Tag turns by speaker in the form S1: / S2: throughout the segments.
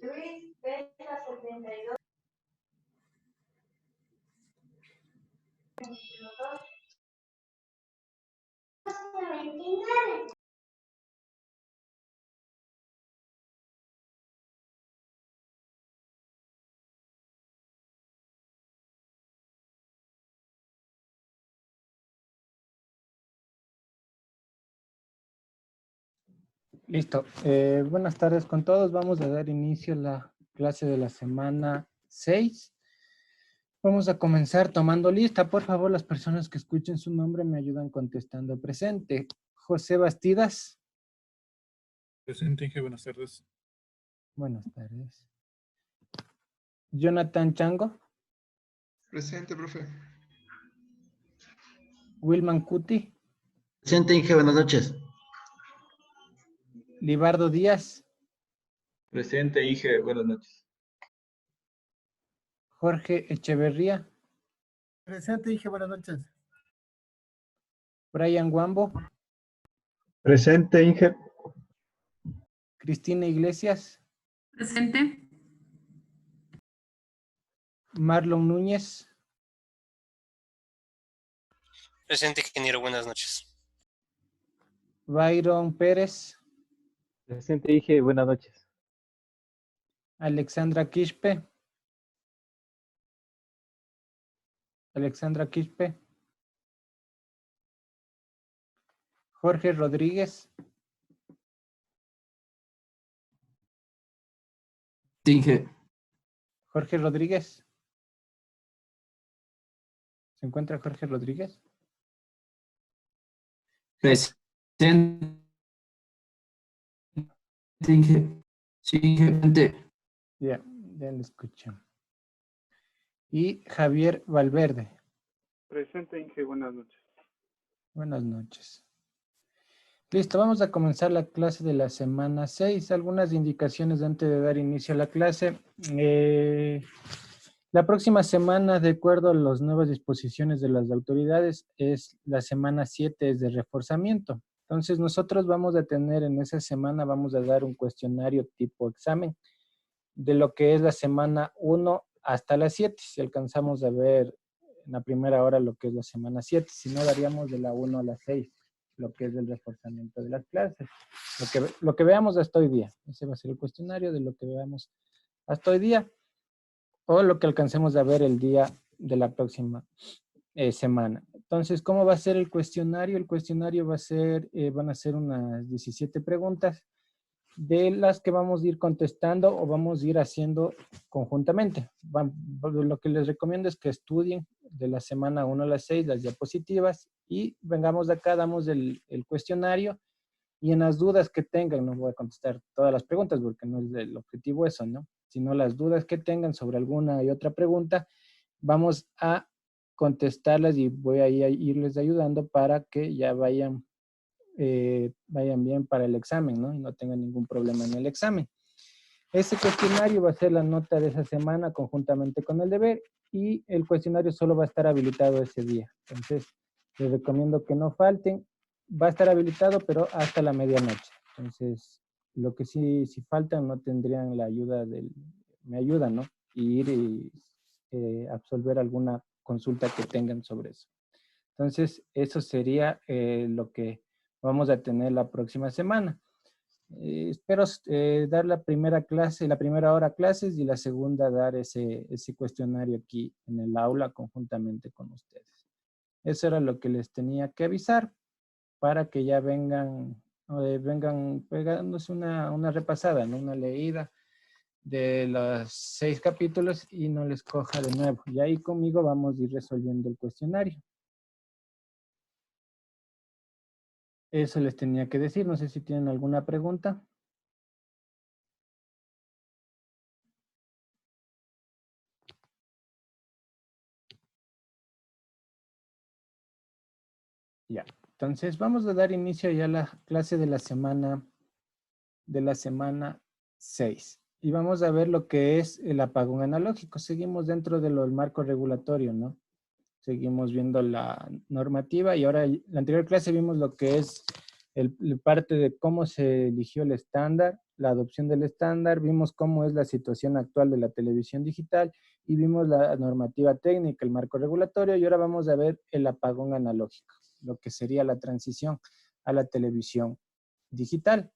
S1: Luis pesa 72.
S2: Listo. Buenas tardes con todos. Vamos a dar inicio a la clase de la semana 6. Vamos a comenzar tomando lista. Por favor, las personas que escuchen su nombre me ayudan contestando presente. José Bastidas.
S3: Presente, Inge, buenas tardes.
S2: Buenas tardes. Jonathan Chango.
S4: Presente, profe.
S2: Wilman Cuti.
S5: Presente, Inge, buenas noches.
S2: Libardo Díaz.
S6: Presente, Inge, buenas noches.
S2: Jorge Echeverría.
S7: Presente, Inge, buenas noches.
S2: Brian Guambo.
S8: Presente, Inge.
S2: Cristina Iglesias.
S9: Presente.
S2: Marlon Núñez.
S10: Presente, ingeniero, buenas noches.
S2: Byron Pérez.
S8: Presente, Inge, buenas noches.
S2: Alexandra Quispe. Alexandra Quispe. Jorge Rodríguez.
S5: Inge.
S2: Jorge Rodríguez. ¿Se encuentra Jorge Rodríguez?
S5: Presente, Inge. Sí, Inge, presente.
S2: Ya lo escuché. Y Javier Valverde.
S3: Presente, Inge, buenas noches.
S2: Buenas noches. Listo, vamos a comenzar la clase de la semana 6. Algunas indicaciones antes de dar inicio a la clase. La próxima semana, de acuerdo a las nuevas disposiciones de las autoridades, es la semana 7, es de reforzamiento. Entonces, nosotros vamos a tener en esa semana, vamos a dar un cuestionario tipo examen de lo que es la semana 1 hasta la 7. Si alcanzamos a ver en la primera hora lo que es la semana 7, si no, daríamos de la 1 a la 6, lo que es el reforzamiento de las clases. Lo que veamos hasta hoy día. Ese va a ser el cuestionario de lo que veamos hasta hoy día, o lo que alcancemos a ver el día de la próxima semana. Entonces, ¿cómo va a ser el cuestionario? El cuestionario va a ser, van a ser unas 17 preguntas, de las que vamos a ir contestando o vamos a ir haciendo conjuntamente. Lo que les recomiendo es que estudien de la semana 1 a la 6 las diapositivas y vengamos de acá, damos el cuestionario, y en las dudas que tengan, no voy a contestar todas las preguntas porque no es el objetivo eso, ¿no? Sino las dudas que tengan sobre alguna y otra pregunta, vamos a contestarlas y voy a irles ayudando para que ya vayan bien para el examen, ¿no? Y no tengan ningún problema en el examen. Ese cuestionario va a ser la nota de esa semana conjuntamente con el deber, y el cuestionario solo va a estar habilitado ese día. Entonces, les recomiendo que no falten. Va a estar habilitado, pero hasta la medianoche. Entonces, lo que sí, si faltan, no tendrían la ayuda me ayudan, ¿no? Y ir y absolver alguna consulta que tengan sobre eso. Entonces, eso sería lo que vamos a tener la próxima semana. Espero dar la primera clase, la primera hora clases, y la segunda dar ese cuestionario aquí en el aula conjuntamente con ustedes. Eso era lo que les tenía que avisar para que ya vengan pegándose una repasada, ¿no? Una leída de los 6 capítulos y no les coja de nuevo. Y ahí conmigo vamos a ir resolviendo el cuestionario. Eso les tenía que decir. No sé si tienen alguna pregunta. Ya, entonces vamos a dar inicio ya a la clase de la semana 6. Y vamos a ver lo que es el apagón analógico. Seguimos dentro de lo del marco regulatorio, ¿no? Seguimos viendo la normativa y ahora en la anterior clase vimos lo que es el parte de cómo se eligió el estándar, la adopción del estándar, vimos cómo es la situación actual de la televisión digital y vimos la normativa técnica, el marco regulatorio y ahora vamos a ver el apagón analógico, lo que sería la transición a la televisión digital.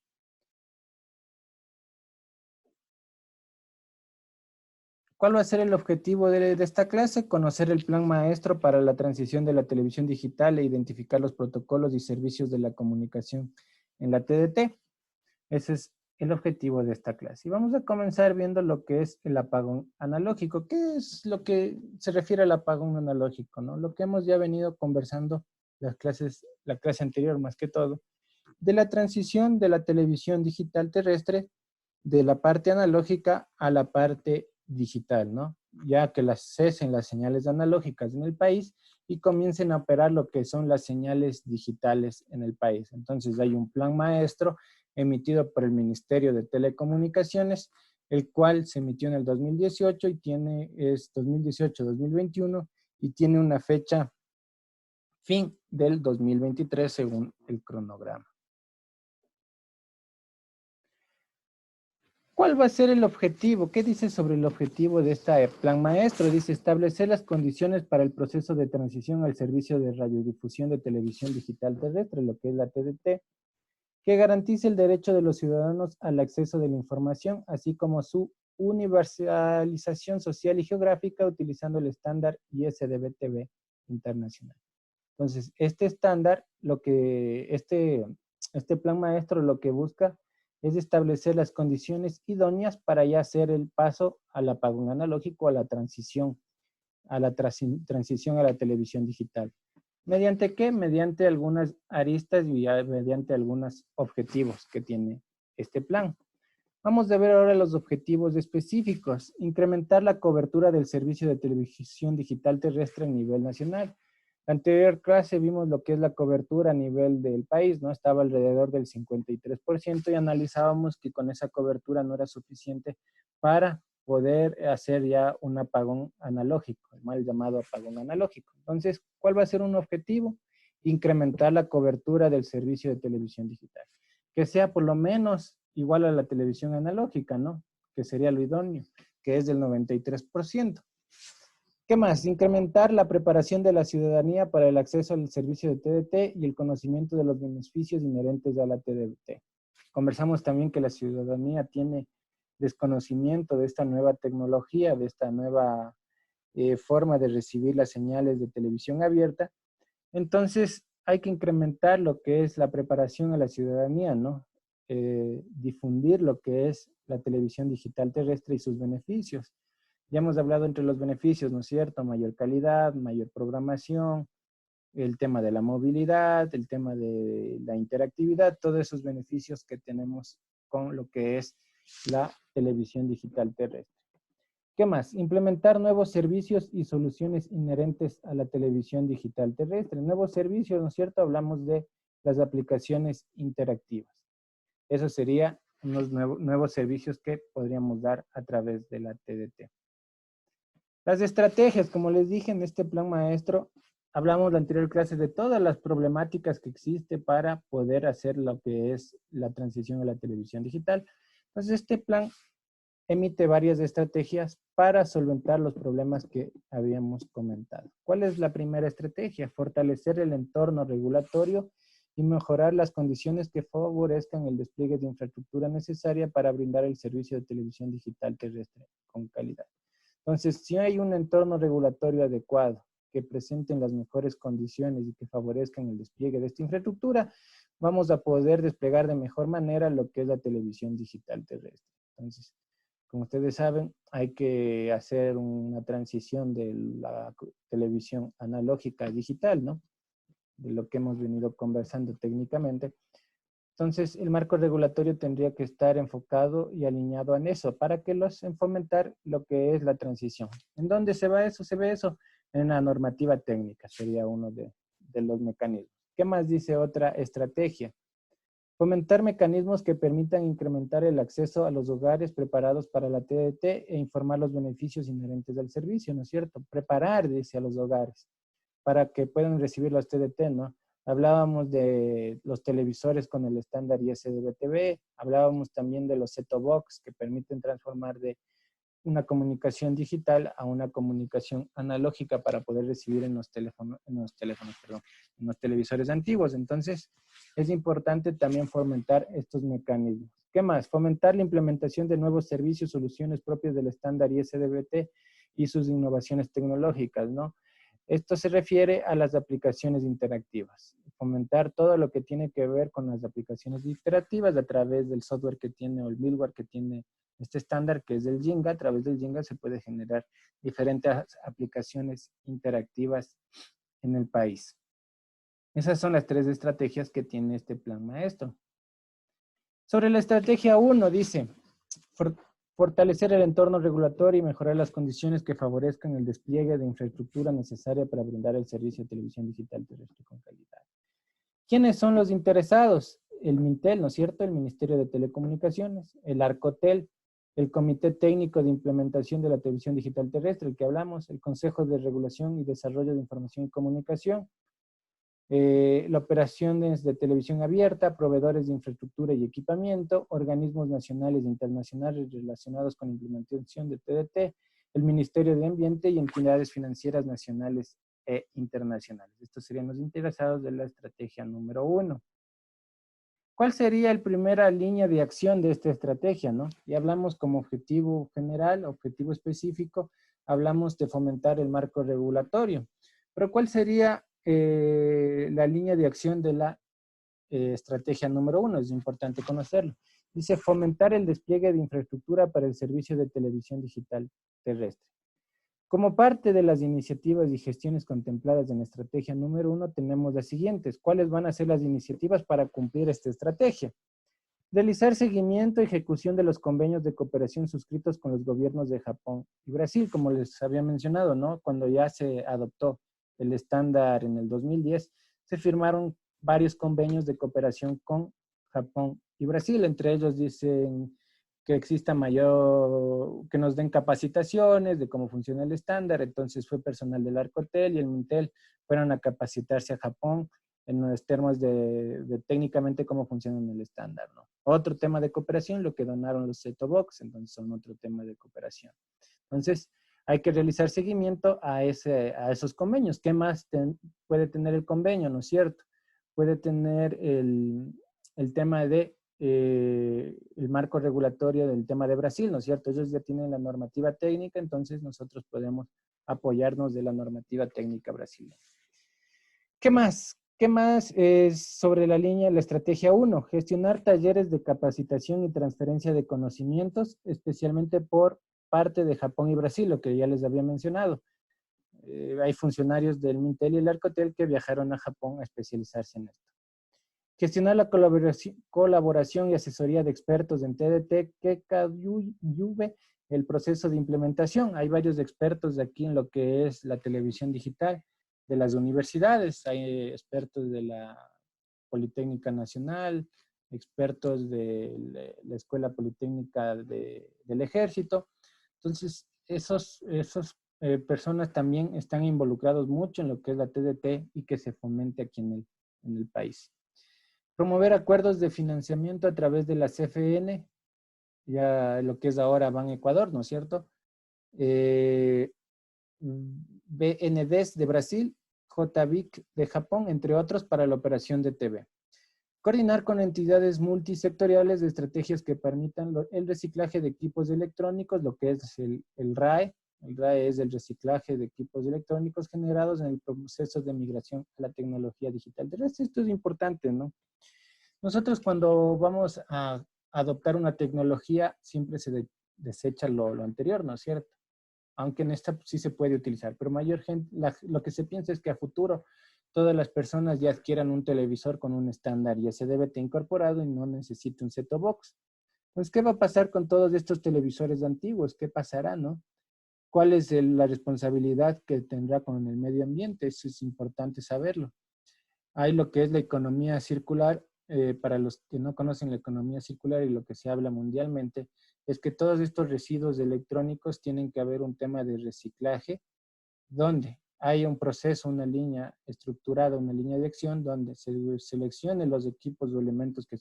S2: ¿Cuál va a ser el objetivo de esta clase? Conocer el plan maestro para la transición de la televisión digital e identificar los protocolos y servicios de la comunicación en la TDT. Ese es el objetivo de esta clase. Y vamos a comenzar viendo lo que es el apagón analógico. ¿Qué es lo que se refiere al apagón analógico, no? Lo que hemos ya venido conversando la clase anterior más que todo, de la transición de la televisión digital terrestre de la parte analógica a la parte digital, ¿no? Ya que cesen las señales analógicas en el país y comiencen a operar lo que son las señales digitales en el país. Entonces hay un plan maestro emitido por el Ministerio de Telecomunicaciones, el cual se emitió en el 2018 y es 2018-2021 y tiene una fecha fin del 2023 según el cronograma. ¿Cuál va a ser el objetivo? ¿Qué dice sobre el objetivo de este plan maestro? Dice establecer las condiciones para el proceso de transición al servicio de radiodifusión de televisión digital terrestre, lo que es la TDT, que garantice el derecho de los ciudadanos al acceso de la información, así como su universalización social y geográfica utilizando el estándar ISDB-TV internacional. Entonces, este estándar, este plan maestro lo que busca es establecer las condiciones idóneas para ya hacer el paso al apagón analógico, a la transición a la televisión digital. ¿Mediante qué? Mediante algunas aristas y mediante algunos objetivos que tiene este plan. Vamos a ver ahora los objetivos específicos. Incrementar la cobertura del servicio de televisión digital terrestre a nivel nacional. La anterior clase vimos lo que es la cobertura a nivel del país, ¿no? Estaba alrededor del 53% y analizábamos que con esa cobertura no era suficiente para poder hacer ya un apagón analógico, el mal llamado apagón analógico. Entonces, ¿cuál va a ser un objetivo? Incrementar la cobertura del servicio de televisión digital. Que sea por lo menos igual a la televisión analógica, ¿no? Que sería lo idóneo, que es del 93%. ¿Qué más? Incrementar la preparación de la ciudadanía para el acceso al servicio de TDT y el conocimiento de los beneficios inherentes a la TDT. Conversamos también que la ciudadanía tiene desconocimiento de esta nueva tecnología, de esta nueva forma de recibir las señales de televisión abierta. Entonces, hay que incrementar lo que es la preparación a la ciudadanía, ¿no? Difundir lo que es la televisión digital terrestre y sus beneficios. Ya hemos hablado entre los beneficios, ¿no es cierto? Mayor calidad, mayor programación, el tema de la movilidad, el tema de la interactividad, todos esos beneficios que tenemos con lo que es la televisión digital terrestre. ¿Qué más? Implementar nuevos servicios y soluciones inherentes a la televisión digital terrestre. Nuevos servicios, ¿no es cierto? Hablamos de las aplicaciones interactivas. Eso sería unos nuevos servicios que podríamos dar a través de la TDT. Las estrategias, como les dije en este plan maestro, hablamos en la anterior clase de todas las problemáticas que existe para poder hacer lo que es la transición a la televisión digital. Entonces, este plan emite varias estrategias para solventar los problemas que habíamos comentado. ¿Cuál es la primera estrategia? Fortalecer el entorno regulatorio y mejorar las condiciones que favorezcan el despliegue de infraestructura necesaria para brindar el servicio de televisión digital terrestre con calidad. Entonces, si hay un entorno regulatorio adecuado que presenten las mejores condiciones y que favorezcan el despliegue de esta infraestructura, vamos a poder desplegar de mejor manera lo que es la televisión digital terrestre. Entonces, como ustedes saben, hay que hacer una transición de la televisión analógica a digital, ¿no? De lo que hemos venido conversando técnicamente. Entonces, el marco regulatorio tendría que estar enfocado y alineado en eso para que en fomentar lo que es la transición. ¿En dónde se va eso? Se ve eso en la normativa técnica, sería uno de los mecanismos. ¿Qué más dice otra estrategia? Fomentar mecanismos que permitan incrementar el acceso a los hogares preparados para la TDT e informar los beneficios inherentes del servicio, ¿no es cierto? Preparar, dice, a los hogares para que puedan recibir los TDT, ¿no? Hablábamos de los televisores con el estándar ISDB-TV, hablábamos también de los set-top box que permiten transformar de una comunicación digital a una comunicación analógica para poder recibir en los televisores antiguos. Entonces, es importante también fomentar estos mecanismos. ¿Qué más? Fomentar la implementación de nuevos servicios, soluciones propias del estándar ISDB-T y sus innovaciones tecnológicas, ¿no? Esto se refiere a las aplicaciones interactivas. Fomentar todo lo que tiene que ver con las aplicaciones interactivas a través del software que tiene o el middleware que tiene este estándar, que es el Jinga. A través del Jinga se puede generar diferentes aplicaciones interactivas en el país. Esas son las 3 estrategias que tiene este plan maestro. Sobre la estrategia 1 dice, fortalecer el entorno regulatorio y mejorar las condiciones que favorezcan el despliegue de infraestructura necesaria para brindar el servicio de televisión digital terrestre con calidad. ¿Quiénes son los interesados? El Mintel, ¿no es cierto? El Ministerio de Telecomunicaciones, el Arcotel, el Comité Técnico de Implementación de la Televisión Digital Terrestre, el que hablamos, el Consejo de Regulación y Desarrollo de Información y Comunicación, la operaciones de televisión abierta, proveedores de infraestructura y equipamiento, organismos nacionales e internacionales relacionados con la implementación de TDT, el Ministerio de Ambiente y entidades financieras nacionales e internacionales. Estos serían los interesados de la estrategia número 1. ¿Cuál sería la primera línea de acción de esta estrategia, no? Ya hablamos como objetivo general, objetivo específico, hablamos de fomentar el marco regulatorio. Pero ¿cuál sería la línea de acción de la estrategia número 1? Es importante conocerlo. Dice fomentar el despliegue de infraestructura para el servicio de televisión digital terrestre. Como parte de las iniciativas y gestiones contempladas en la estrategia número 1, tenemos las siguientes. ¿Cuáles van a ser las iniciativas para cumplir esta estrategia? Realizar seguimiento y ejecución de los convenios de cooperación suscritos con los gobiernos de Japón y Brasil, como les había mencionado, ¿no? Cuando ya se adoptó el estándar en el 2010, se firmaron varios convenios de cooperación con Japón y Brasil. Entre ellos dicen que exista que nos den capacitaciones de cómo funciona el estándar. Entonces fue personal del Arcotel y el Mintel fueron a capacitarse a Japón en los temas de técnicamente cómo funciona el estándar, ¿no? Otro tema de cooperación, lo que donaron los set-top box, entonces son otro tema de cooperación. Entonces, hay que realizar seguimiento a esos convenios. ¿Qué más puede tener el convenio, no es cierto? Puede tener el tema de el marco regulatorio del tema de Brasil, ¿no es cierto? Ellos ya tienen la normativa técnica, entonces nosotros podemos apoyarnos de la normativa técnica brasileña. ¿Qué más? ¿Qué más es sobre la estrategia 1? Gestionar talleres de capacitación y transferencia de conocimientos, especialmente por parte de Japón y Brasil, lo que ya les había mencionado. Hay funcionarios del Mintel y el Arcotel que viajaron a Japón a especializarse en esto. Gestionar la colaboración y asesoría de expertos en TDT que ayude el proceso de implementación. Hay varios expertos aquí en lo que es la televisión digital de las universidades. Hay expertos de la Politécnica Nacional, expertos de la Escuela Politécnica del Ejército. Entonces, esas personas también están involucrados mucho en lo que es la TDT y que se fomente aquí en el país. Promover acuerdos de financiamiento a través de la CFN, ya lo que es ahora Ban Ecuador, ¿no es cierto? BNDES de Brasil, JBIC de Japón, entre otros, para la operación de TV. Coordinar con entidades multisectoriales de estrategias que permitan el reciclaje de equipos electrónicos, lo que es el RAE. El RAE es el reciclaje de equipos electrónicos generados en el proceso de migración a la tecnología digital terrestre. Esto es importante, ¿no? Nosotros cuando vamos a adoptar una tecnología, siempre se desecha lo anterior, ¿no es cierto? Aunque en esta sí se puede utilizar, pero lo que se piensa es que a futuro todas las personas ya adquieran un televisor con un estándar ISDB-T incorporado y no necesite un set-top box. Pues, ¿qué va a pasar con todos estos televisores antiguos? ¿Qué pasará, no? ¿Cuál es la responsabilidad que tendrá con el medio ambiente? Eso es importante saberlo. hay lo que es la economía circular. Para los que no conocen la economía circular y lo que se habla mundialmente, es que todos estos residuos electrónicos tienen que haber un tema de reciclaje, donde hay un proceso, una línea estructurada, una línea de acción, donde se seleccionen los equipos o elementos que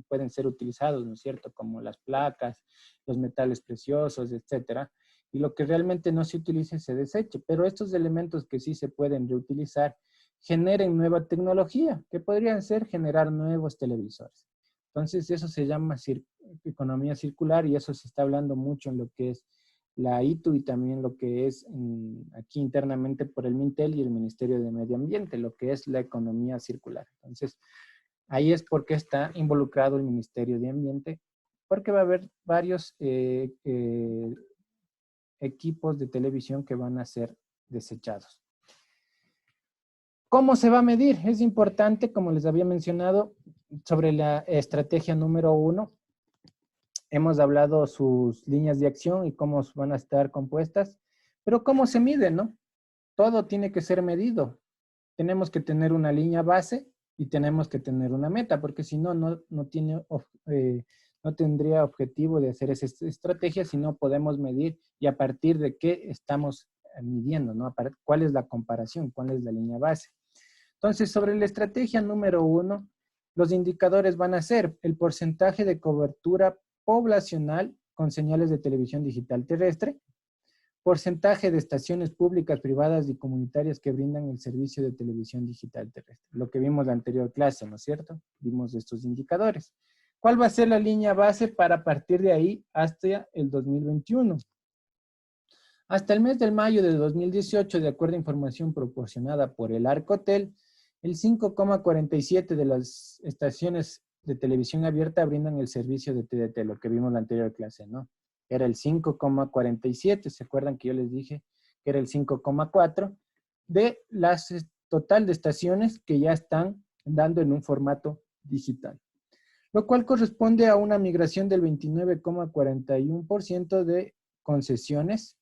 S2: pueden ser utilizados, ¿no es cierto? Como las placas, los metales preciosos, etcétera. Y lo que realmente no se utilice se deseche. Pero estos elementos que sí se pueden reutilizar generen nueva tecnología, que podrían ser generar nuevos televisores. Entonces, eso se llama economía circular y eso se está hablando mucho en lo que es la ITU y también lo que es aquí internamente por el MINTEL y el Ministerio de Medio Ambiente, lo que es la economía circular. Entonces, ahí es porque está involucrado el Ministerio de Ambiente, porque va a haber varios equipos de televisión que van a ser desechados. ¿Cómo se va a medir? Es importante, como les había mencionado, sobre la estrategia número 1. Hemos hablado sus líneas de acción y cómo van a estar compuestas, pero ¿cómo se mide, no? Todo tiene que ser medido. Tenemos que tener una línea base y tenemos que tener una meta, porque si no, no tendría objetivo de hacer esa estrategia si no podemos medir y a partir de qué estamos midiendo, ¿no? ¿Cuál es la comparación? ¿Cuál es la línea base? Entonces, sobre la estrategia número 1, los indicadores van a ser el porcentaje de cobertura poblacional con señales de televisión digital terrestre, porcentaje de estaciones públicas, privadas y comunitarias que brindan el servicio de televisión digital terrestre. Lo que vimos en la anterior clase, ¿no es cierto? Vimos estos indicadores. ¿Cuál va a ser la línea base para partir de ahí hasta el 2021? Hasta el mes de mayo de 2018, de acuerdo a información proporcionada por el Arcotel, el 5,47 de las estaciones de televisión abierta brindan el servicio de TDT, lo que vimos en la anterior clase, ¿no? Era el 5,47, ¿se acuerdan que yo les dije que era el 5,4 de las total de estaciones que ya están dando en un formato digital? Lo cual corresponde a una migración del 29,41% de concesiones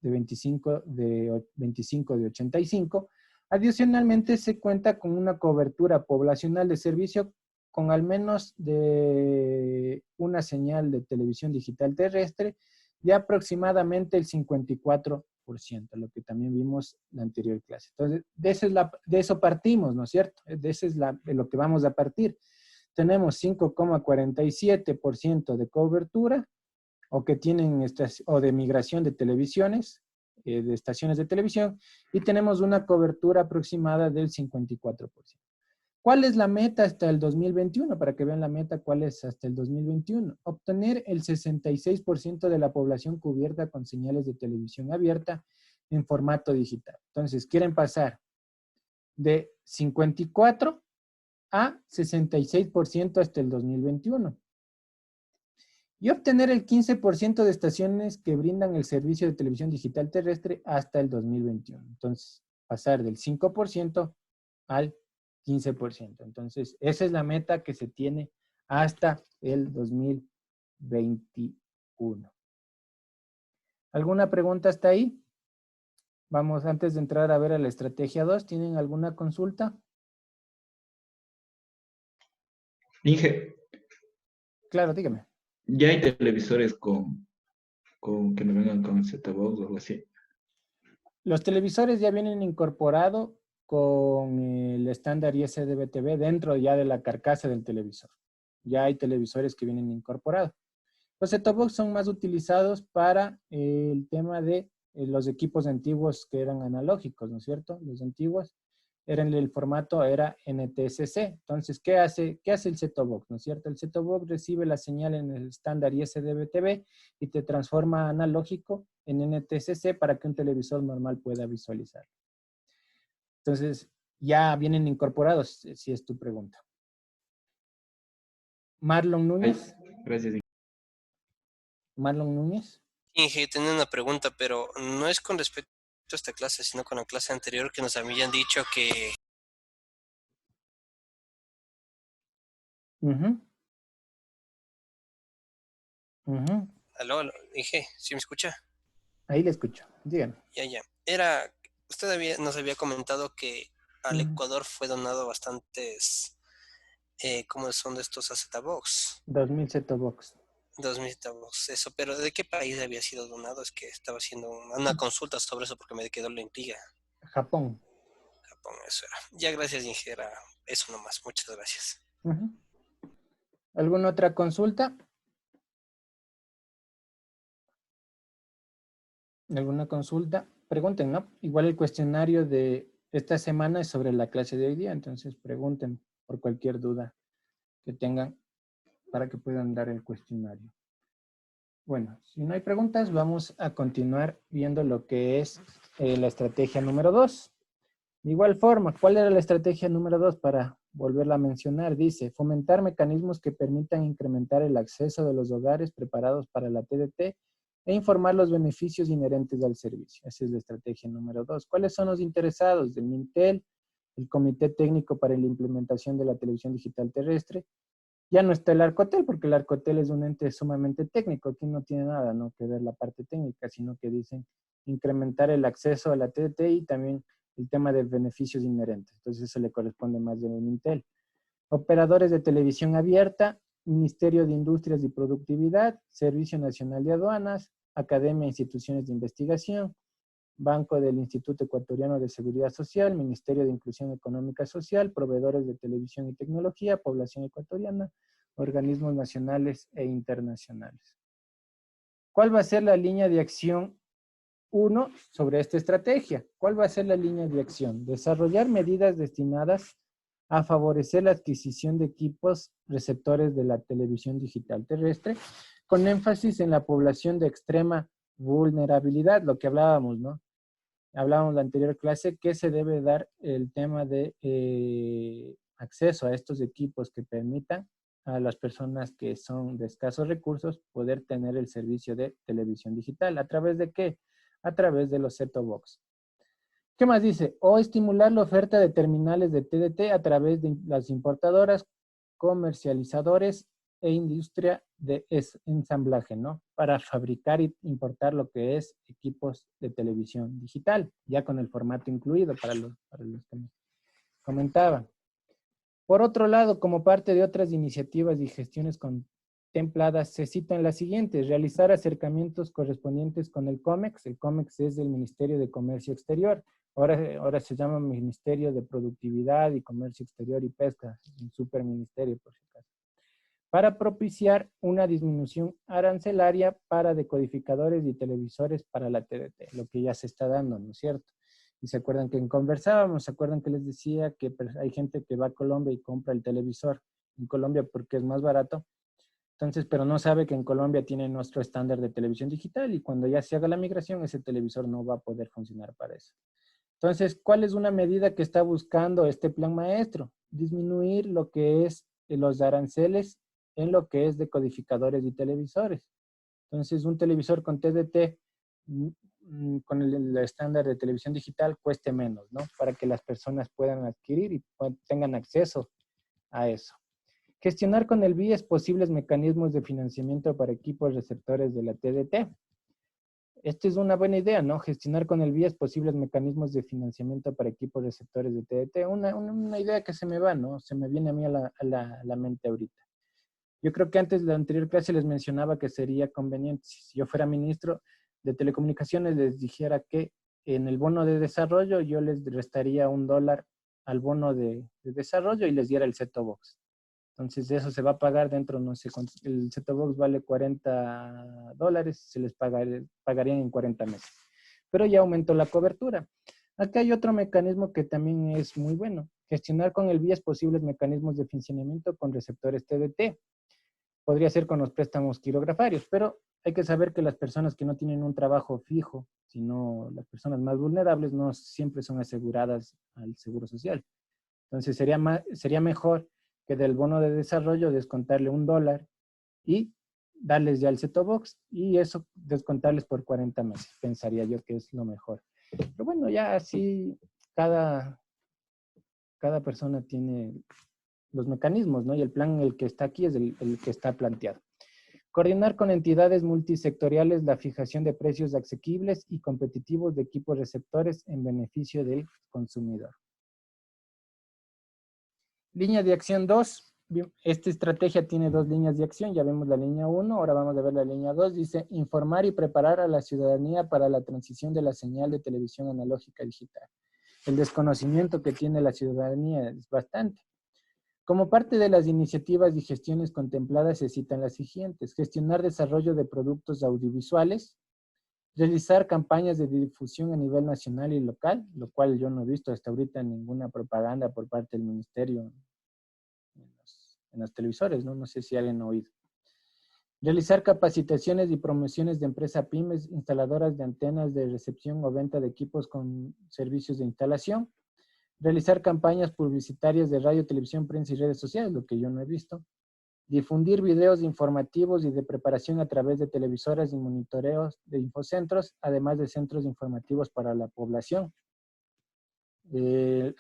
S2: de 25 de 85. Adicionalmente, se cuenta con una cobertura poblacional de servicio con al menos de una señal de televisión digital terrestre de aproximadamente el 54%, lo que también vimos en la anterior clase. Entonces, de eso partimos, ¿no es cierto? De eso es de lo que vamos a partir. Tenemos 5,47% de cobertura o que tienen o de migración de televisiones, de estaciones de televisión, y tenemos una cobertura aproximada del 54%. ¿Cuál es la meta hasta el 2021? Para que vean la meta, ¿cuál es hasta el 2021? Obtener el 66% de la población cubierta con señales de televisión abierta en formato digital. Entonces, quieren pasar de 54 a 66% hasta el 2021. Y obtener el 15% de estaciones que brindan el servicio de televisión digital terrestre hasta el 2021. Entonces, pasar del 5% al 15%. Entonces, esa es la meta que se tiene hasta el 2021. ¿Alguna pregunta hasta ahí? Vamos, antes de entrar a ver a la estrategia 2, ¿tienen alguna consulta?
S6: Inge,
S2: Claro, dígame.
S6: ¿ya hay televisores con que no vengan con Z-Box o algo así?
S2: Los televisores ya vienen incorporados con el estándar ISDB-TV dentro ya de la carcasa del televisor. Ya hay televisores que vienen incorporados. Los set-top box son más utilizados para el tema de los equipos antiguos que eran analógicos, ¿no es cierto? Los antiguos el formato era NTSC. Entonces, ¿qué hace el set-top box, no es cierto? El set-top box recibe la señal en el estándar ISDB-TV y te transforma analógico en NTSC para que un televisor normal pueda visualizar. Entonces, ya vienen incorporados, si es tu pregunta. Marlon Núñez.
S6: Gracias.
S2: Marlon Núñez.
S10: Inge, tenía una pregunta, pero no es con respecto a esta clase, sino con la clase anterior que nos habían dicho que... Aló, Inge, ¿sí me escucha?
S2: Ahí le escucho, dígame.
S10: Ya. Usted nos había comentado que al
S2: Ujú.
S10: Ecuador fue donado bastantes, ¿cómo son de estos Z-Box?
S2: 2000 set box.
S10: 2000 Z-Box, eso, pero ¿de qué país había sido donado? Es que estaba haciendo una consulta sobre eso porque me quedó la intriga.
S2: Japón.
S10: Japón, eso era. Ya, gracias, Ingera. Eso nomás. Muchas gracias.
S2: Ujú. ¿Alguna otra consulta? ¿Alguna consulta? Pregunten, ¿no? Igual el cuestionario de esta semana es sobre la clase de hoy día, entonces pregunten por cualquier duda que tengan para que puedan dar el cuestionario. Bueno, si no hay preguntas, vamos a continuar viendo lo que es la estrategia número 2. De igual forma, ¿cuál era la estrategia número 2 para volverla a mencionar? Dice, fomentar mecanismos que permitan incrementar el acceso de los hogares preparados para la TDT e informar los beneficios inherentes al servicio. Esa es la estrategia número 2. ¿Cuáles son los interesados? Del Mintel, el Comité Técnico para la Implementación de la Televisión Digital Terrestre. Ya no está el Arcotel, porque el Arcotel es un ente sumamente técnico. Aquí no tiene nada, ¿no?, que ver la parte técnica, sino que dicen incrementar el acceso a la TDT y también el tema de beneficios inherentes. Entonces eso le corresponde más de Mintel. Operadores de televisión abierta, Ministerio de Industrias y Productividad, Servicio Nacional de Aduanas, Academia e Instituciones de Investigación, Banco del Instituto Ecuatoriano de Seguridad Social, Ministerio de Inclusión Económica Social, proveedores de televisión y tecnología, población ecuatoriana, organismos nacionales e internacionales. ¿Cuál va a ser la línea de acción 1 sobre esta estrategia? ¿Cuál va a ser la línea de acción? Desarrollar medidas destinadas a favorecer la adquisición de equipos receptores de la televisión digital terrestre, con énfasis en la población de extrema vulnerabilidad, lo que hablábamos, ¿no? Hablábamos en la anterior clase que se debe dar el tema de acceso a estos equipos que permitan a las personas que son de escasos recursos poder tener el servicio de televisión digital. ¿A través de qué? A través de los set-top box. ¿Qué más dice? O estimular la oferta de terminales de TDT a través de las importadoras, comercializadores e industria de ensamblaje, ¿no? Para fabricar e importar lo que es equipos de televisión digital, ya con el formato incluido para los que me comentaban. Por otro lado, como parte de otras iniciativas y gestiones contempladas, se citan las siguientes: realizar acercamientos correspondientes con el COMEX. El COMEX es del Ministerio de Comercio Exterior. Ahora se llama Ministerio de Productividad y Comercio Exterior y Pesca, un superministerio por si acaso, para propiciar una disminución arancelaria para decodificadores y televisores para la TDT, lo que ya se está dando, ¿no es cierto? Y se acuerdan que conversábamos, se acuerdan que les decía que hay gente que va a Colombia y compra el televisor en Colombia porque es más barato, entonces, pero no sabe que en Colombia tiene nuestro estándar de televisión digital y cuando ya se haga la migración, ese televisor no va a poder funcionar para eso. Entonces, ¿cuál es una medida que está buscando este plan maestro? Disminuir lo que es los aranceles en lo que es decodificadores y televisores. Entonces, un televisor con TDT, con el estándar de televisión digital, cueste menos, ¿no? Para que las personas puedan adquirir y tengan acceso a eso. Gestionar con el BIES posibles mecanismos de financiamiento para equipos receptores de la TDT. Esta es una buena idea, ¿no? Gestionar con el BIES posibles mecanismos de financiamiento para equipos receptores de TDT. Una idea que se me va, ¿no? Se me viene a mí a la mente ahorita. Yo creo que antes de la anterior clase les mencionaba que sería conveniente, si yo fuera ministro de Telecomunicaciones, les dijera que en el bono de desarrollo yo les restaría $1 al bono de desarrollo y les diera el set-top box. Entonces eso se va a pagar dentro, no sé cuánto, el set-top box vale $40, se les pagarían en 40 meses. Pero ya aumentó la cobertura. Acá hay otro mecanismo que también es muy bueno. Gestionar con el BIES posibles mecanismos de financiamiento con receptores TDT. Podría ser con los préstamos quirografarios, pero hay que saber que las personas que no tienen un trabajo fijo, sino las personas más vulnerables, no siempre son aseguradas al Seguro Social. Entonces sería mejor que del bono de desarrollo descontarle $1 y darles ya el set-top box y eso descontarles por 40 meses. Pensaría yo que es lo mejor. Pero bueno, ya así cada persona tiene los mecanismos, ¿no? Y el plan, el que está aquí, es el que está planteado. Coordinar con entidades multisectoriales la fijación de precios asequibles y competitivos de equipos receptores en beneficio del consumidor. Línea de acción 2. Esta estrategia tiene dos líneas de acción. Ya vemos la línea 1, ahora vamos a ver la línea 2. Dice, informar y preparar a la ciudadanía para la transición de la señal de televisión analógica a digital. El desconocimiento que tiene la ciudadanía es bastante. Como parte de las iniciativas y gestiones contempladas se citan las siguientes: gestionar desarrollo de productos audiovisuales, realizar campañas de difusión a nivel nacional y local, lo cual yo no he visto hasta ahorita ninguna propaganda por parte del ministerio en los televisores, ¿no? No sé si alguien ha oído. Realizar capacitaciones y promociones de empresas pymes, instaladoras de antenas de recepción o venta de equipos con servicios de instalación. Realizar campañas publicitarias de radio, televisión, prensa y redes sociales, lo que yo no he visto. Difundir videos informativos y de preparación a través de televisoras y monitoreos de infocentros, además de centros informativos para la población.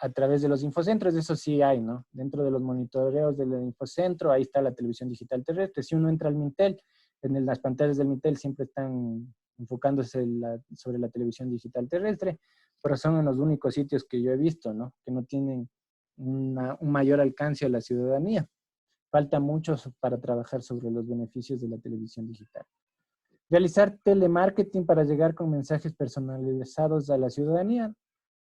S2: A través de los infocentros, eso sí hay, ¿no? Dentro de los monitoreos del infocentro, ahí está la televisión digital terrestre. Si uno entra al Mintel, las pantallas del Mintel siempre están enfocándose sobre la televisión digital terrestre, pero son en los únicos sitios que yo he visto, ¿no? Que no tienen un mayor alcance a la ciudadanía. Falta mucho para trabajar sobre los beneficios de la televisión digital. Realizar telemarketing para llegar con mensajes personalizados a la ciudadanía.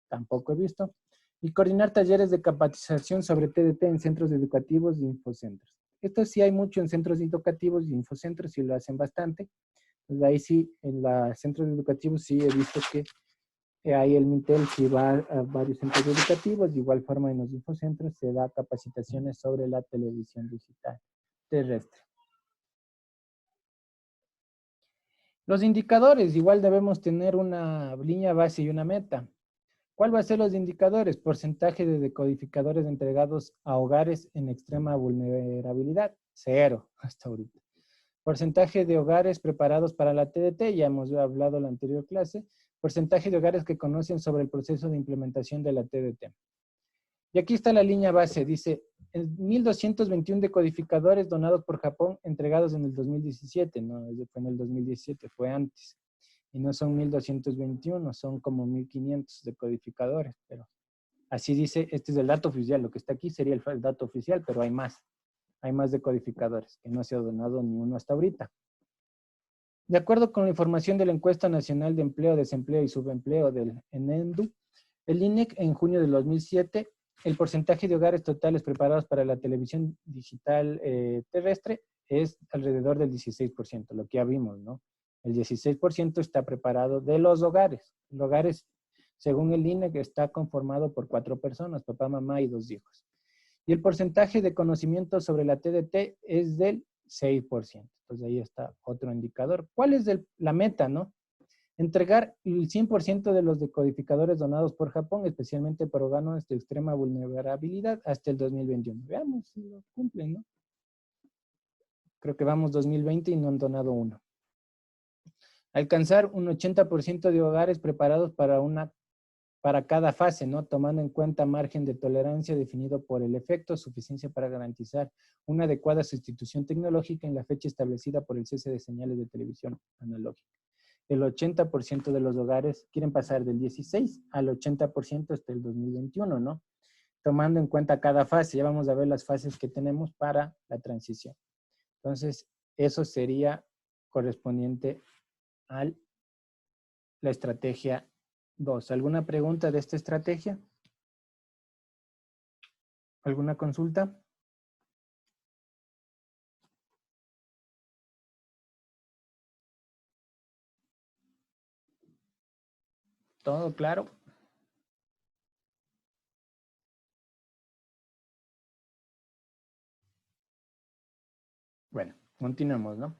S2: Tampoco he visto. Y coordinar talleres de capacitación sobre TDT en centros educativos y infocentros. Esto sí hay mucho en centros educativos y infocentros, y lo hacen bastante. Entonces ahí sí, en los centros educativos sí he visto que ahí el Mintel sí va a varios centros educativos. De igual forma en los infocentros se da capacitaciones sobre la televisión digital terrestre. Los indicadores, igual debemos tener una línea base y una meta. ¿Cuál va a ser los indicadores? Porcentaje de decodificadores entregados a hogares en extrema vulnerabilidad, 0 hasta ahorita. Porcentaje de hogares preparados para la TDT, ya hemos hablado en la anterior clase. Porcentaje de hogares que conocen sobre el proceso de implementación de la TDT. Y aquí está la línea base, dice 1.221 decodificadores donados por Japón entregados en el 2017, no fue en el 2017, fue antes. Y no son 1.221, son como 1.500 decodificadores, pero así dice, este es el dato oficial, lo que está aquí sería el dato oficial, pero hay más decodificadores, que no se ha donado ni uno hasta ahorita. De acuerdo con la información de la Encuesta Nacional de Empleo, Desempleo y Subempleo del ENEDU, el INEC en junio del 2007, el porcentaje de hogares totales preparados para la televisión digital terrestre es alrededor del 16%, lo que ya vimos, ¿no? El 16% está preparado de los hogares. Los hogares, según el INEC, está conformado por 4 personas, papá, mamá y 2 hijos. Y el porcentaje de conocimiento sobre la TDT es del 6%. Entonces ahí está otro indicador. ¿Cuál es la meta, no? Entregar el 100% de los decodificadores donados por Japón, especialmente por órganos de extrema vulnerabilidad, hasta el 2021. Veamos si lo cumplen, ¿no? Creo que vamos 2020 y no han donado uno. Alcanzar un 80% de hogares preparados para cada fase, ¿no? Tomando en cuenta margen de tolerancia definido por el efecto, suficiencia para garantizar una adecuada sustitución tecnológica en la fecha establecida por el cese de señales de televisión analógica. El 80% de los hogares quieren pasar del 16 al 80% hasta el 2021, ¿no? Tomando en cuenta cada fase. Ya vamos a ver las fases que tenemos para la transición. Entonces, eso sería correspondiente a la estrategia 2. ¿Alguna pregunta de esta estrategia? ¿Alguna consulta? ¿Todo claro? Bueno, continuemos, ¿no?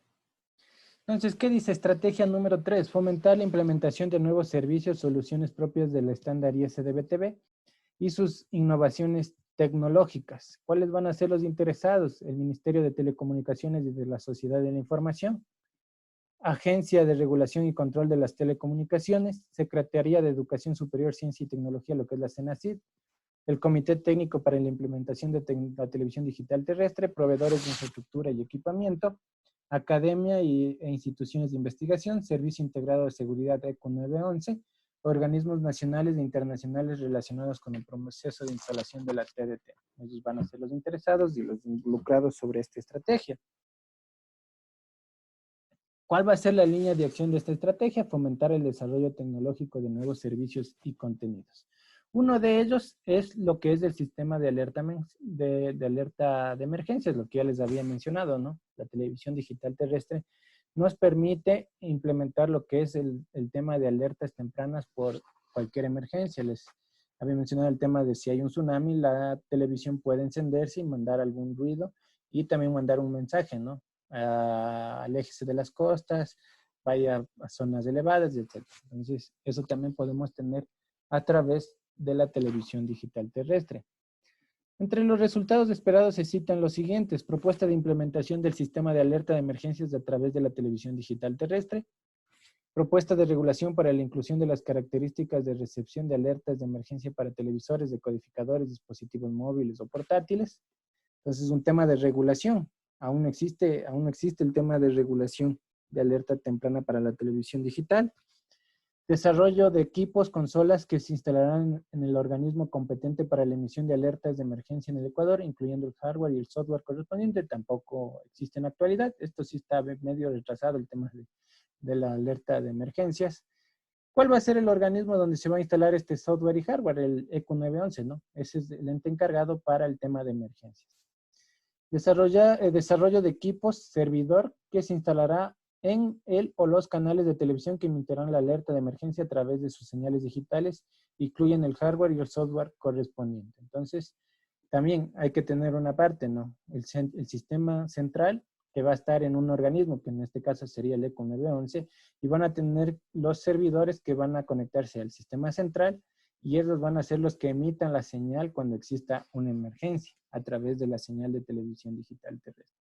S2: Entonces, ¿qué dice estrategia número 3? Fomentar la implementación de nuevos servicios, soluciones propias del estándar ISDBTV y sus innovaciones tecnológicas. ¿Cuáles van a ser los interesados? El Ministerio de Telecomunicaciones y de la Sociedad de la Información, Agencia de Regulación y Control de las Telecomunicaciones, Secretaría de Educación Superior, Ciencia y Tecnología, lo que es la CENACID, el Comité Técnico para la Implementación de la Televisión Digital Terrestre, proveedores de infraestructura y equipamiento, academia e instituciones de investigación, Servicio Integrado de Seguridad ECO 911, organismos nacionales e internacionales relacionados con el proceso de instalación de la TDT. Ellos van a ser los interesados y los involucrados sobre esta estrategia. ¿Cuál va a ser la línea de acción de esta estrategia? Fomentar el desarrollo tecnológico de nuevos servicios y contenidos. Uno de ellos es lo que es el sistema de alerta de emergencias, lo que ya les había mencionado, ¿no? La televisión digital terrestre nos permite implementar lo que es el tema de alertas tempranas por cualquier emergencia. Les había mencionado el tema de si hay un tsunami, la televisión puede encenderse y mandar algún ruido y también mandar un mensaje, ¿no? Aléjese de las costas, vaya a zonas elevadas, etc. Entonces, eso también podemos tener a través de la televisión digital terrestre. Entre los resultados esperados se citan los siguientes: propuesta de implementación del sistema de alerta de emergencias a través de la televisión digital terrestre, propuesta de regulación para la inclusión de las características de recepción de alertas de emergencia para televisores, decodificadores, dispositivos móviles o portátiles. Entonces, un tema de regulación. Aún no existe el tema de regulación de alerta temprana para la televisión digital. Desarrollo de equipos, consolas que se instalarán en el organismo competente para la emisión de alertas de emergencia en el Ecuador, incluyendo el hardware y el software correspondiente. Tampoco existe en la actualidad. Esto sí está medio retrasado, el tema de la alerta de emergencias. ¿Cuál va a ser el organismo donde se va a instalar este software y hardware? El ECU 911, ¿no? Ese es el ente encargado para el tema de emergencias. Desarrollo de equipos, servidor, que se instalará en el o los canales de televisión que emitirán la alerta de emergencia a través de sus señales digitales, incluyen el hardware y el software correspondiente. Entonces, también hay que tener una parte, ¿no? El sistema central que va a estar en un organismo, que en este caso sería el ECU 911, y van a tener los servidores que van a conectarse al sistema central, y ellos van a ser los que emitan la señal cuando exista una emergencia a través de la señal de televisión digital terrestre.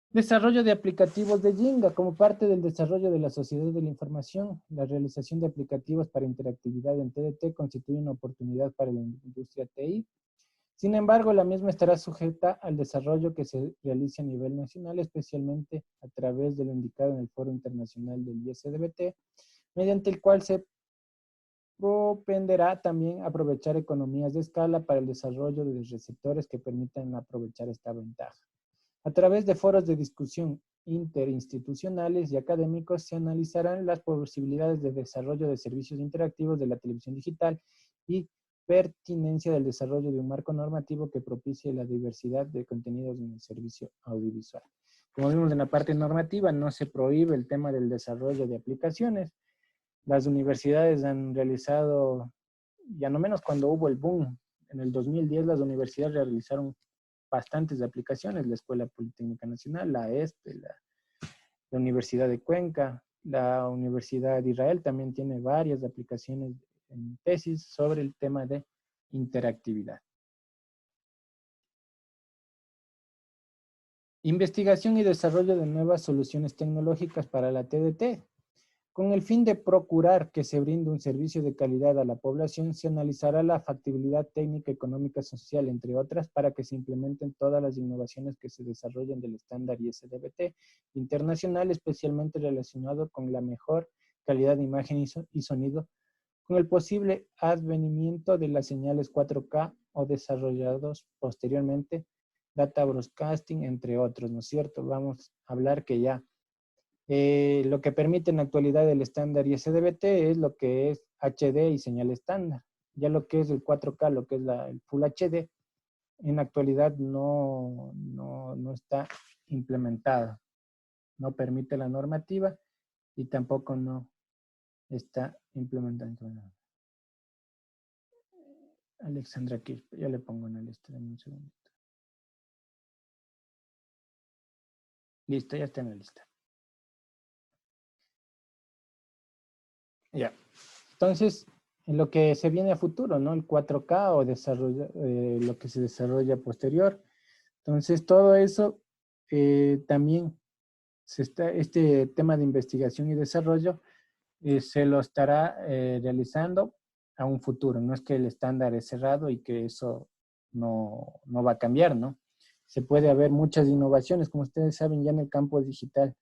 S2: Desarrollo de aplicativos de Jinga. Como parte del desarrollo de la sociedad de la información, la realización de aplicativos para interactividad en TDT constituye una oportunidad para la industria TI. Sin embargo, la misma estará sujeta al desarrollo que se realice a nivel nacional, especialmente a través de lo indicado en el Foro Internacional del ISDBT, mediante el cual se propenderá también a aprovechar economías de escala para el desarrollo de receptores que permitan aprovechar esta ventaja. A través de foros de discusión interinstitucionales y académicos se analizarán las posibilidades de desarrollo de servicios interactivos de la televisión digital y pertinencia del desarrollo de un marco normativo que propicie la diversidad de contenidos en el servicio audiovisual. Como vimos en la parte normativa, no se prohíbe el tema del desarrollo de aplicaciones. Las universidades han realizado, ya no menos cuando hubo el boom, en el 2010 las universidades realizaron bastantes aplicaciones, la Escuela Politécnica Nacional, la ESPE, la Universidad de Cuenca, la Universidad de Israel también tiene varias aplicaciones en tesis sobre el tema de interactividad. Investigación y desarrollo de nuevas soluciones tecnológicas para la TDT. Con el fin de procurar que se brinde un servicio de calidad a la población, se analizará la factibilidad técnica, económica, social, entre otras, para que se implementen todas las innovaciones que se desarrollen del estándar ISDBT internacional, especialmente relacionado con la mejor calidad de imagen y sonido, con el posible advenimiento de las señales 4K o desarrollados posteriormente, data broadcasting, entre otros, ¿no es cierto? Vamos a hablar que ya lo que permite en la actualidad el estándar ISDBT es lo que es HD y señal estándar. Ya lo que es el 4K, lo que es el Full HD, en la actualidad no está implementado. No permite la normativa y tampoco no está implementado. Alexandra Kirch, ya le pongo en la lista, dame un segundito. Listo, ya está en la lista. Ya. Entonces, en lo que se viene a futuro, ¿no? El 4K o lo que se desarrolla posterior. Entonces, todo eso también este tema de investigación y desarrollo se lo estará realizando a un futuro. No es que el estándar es cerrado y que eso no va a cambiar, ¿no? Se puede haber muchas innovaciones, como ustedes saben, ya en el campo digital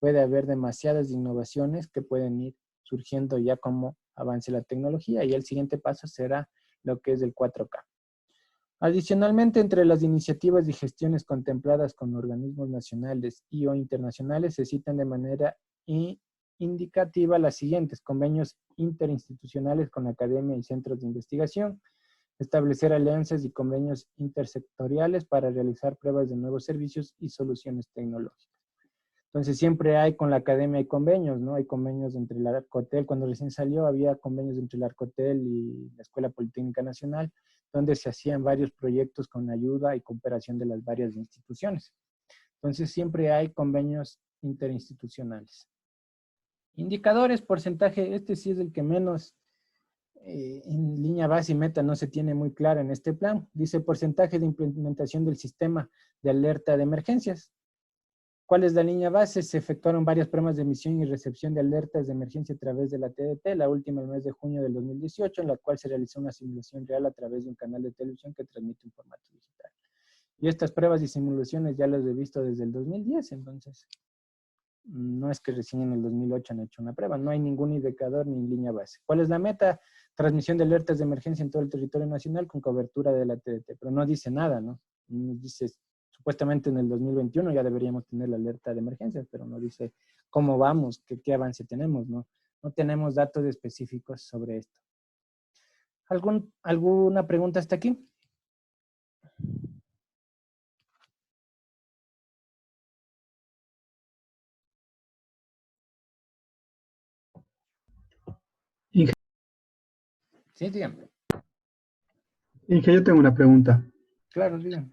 S2: puede haber demasiadas innovaciones que pueden ir surgiendo ya como avance la tecnología, y el siguiente paso será lo que es el 4K. Adicionalmente, entre las iniciativas y gestiones contempladas con organismos nacionales y o internacionales, se citan de manera indicativa las siguientes: convenios interinstitucionales con la academia y centros de investigación, establecer alianzas y convenios intersectoriales para realizar pruebas de nuevos servicios y soluciones tecnológicas. Entonces, siempre hay con la academia hay convenios, ¿no? Hay convenios entre la Arcotel, cuando recién salió, había convenios entre la Arcotel y la Escuela Politécnica Nacional, donde se hacían varios proyectos con ayuda y cooperación de las varias instituciones. Entonces, siempre hay convenios interinstitucionales. Indicadores, porcentaje, este sí es el que menos en línea base y meta no se tiene muy claro en este plan. Dice porcentaje de implementación del sistema de alerta de emergencias. ¿Cuál es la línea base? Se efectuaron varias pruebas de emisión y recepción de alertas de emergencia a través de la TDT, la última el mes de junio del 2018, en la cual se realizó una simulación real a través de un canal de televisión que transmite un formato digital. Y estas pruebas y simulaciones ya las he visto desde el 2010, entonces no es que recién en el 2008 han hecho una prueba, no hay ningún indicador ni línea base. ¿Cuál es la meta? Transmisión de alertas de emergencia en todo el territorio nacional con cobertura de la TDT, pero no dice nada, ¿no? Nos dice, supuestamente en el 2021 ya deberíamos tener la alerta de emergencia, pero no dice cómo vamos, qué avance tenemos, ¿no? No tenemos datos específicos sobre esto. ¿Alguna pregunta hasta aquí? Sí, dígame.
S8: Inge, yo tengo una pregunta.
S2: Claro, dígame.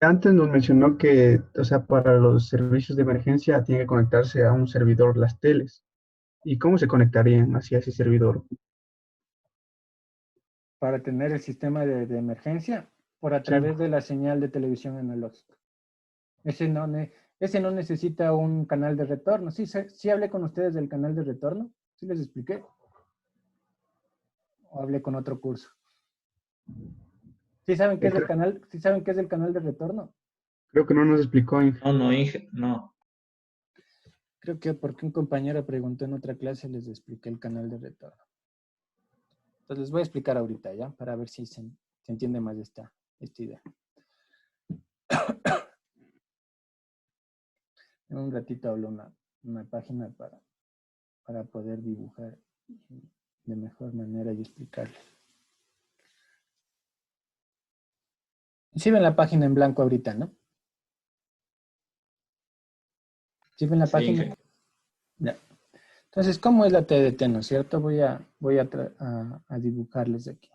S8: Antes nos mencionó que, o sea, para los servicios de emergencia tiene que conectarse a un servidor las teles. ¿Y cómo se conectarían hacia ese servidor?
S2: Para tener el sistema de emergencia por a
S8: Sí.
S2: través de la señal de televisión analógica. Ese no necesita un canal de retorno. Sí hablé con ustedes del canal de retorno. ¿Sí les expliqué? ¿O hablé con otro curso? ¿Sí saben qué es el canal? ¿Sí saben qué es el canal de retorno?
S8: Creo que no nos explicó, Inge.
S6: No, Inge, no.
S2: Creo que porque un compañero preguntó en otra clase les expliqué el canal de retorno. Entonces les voy a explicar ahorita, ¿ya? Para ver si se entiende más esta idea. En un ratito hablo una página para poder dibujar de mejor manera y explicarles. Sí ven la página en blanco ahorita, ¿no? ¿Sí ven la página?
S6: Inge.
S2: Ya. Entonces, ¿cómo es la TDT, no es cierto? Voy a dibujarles aquí.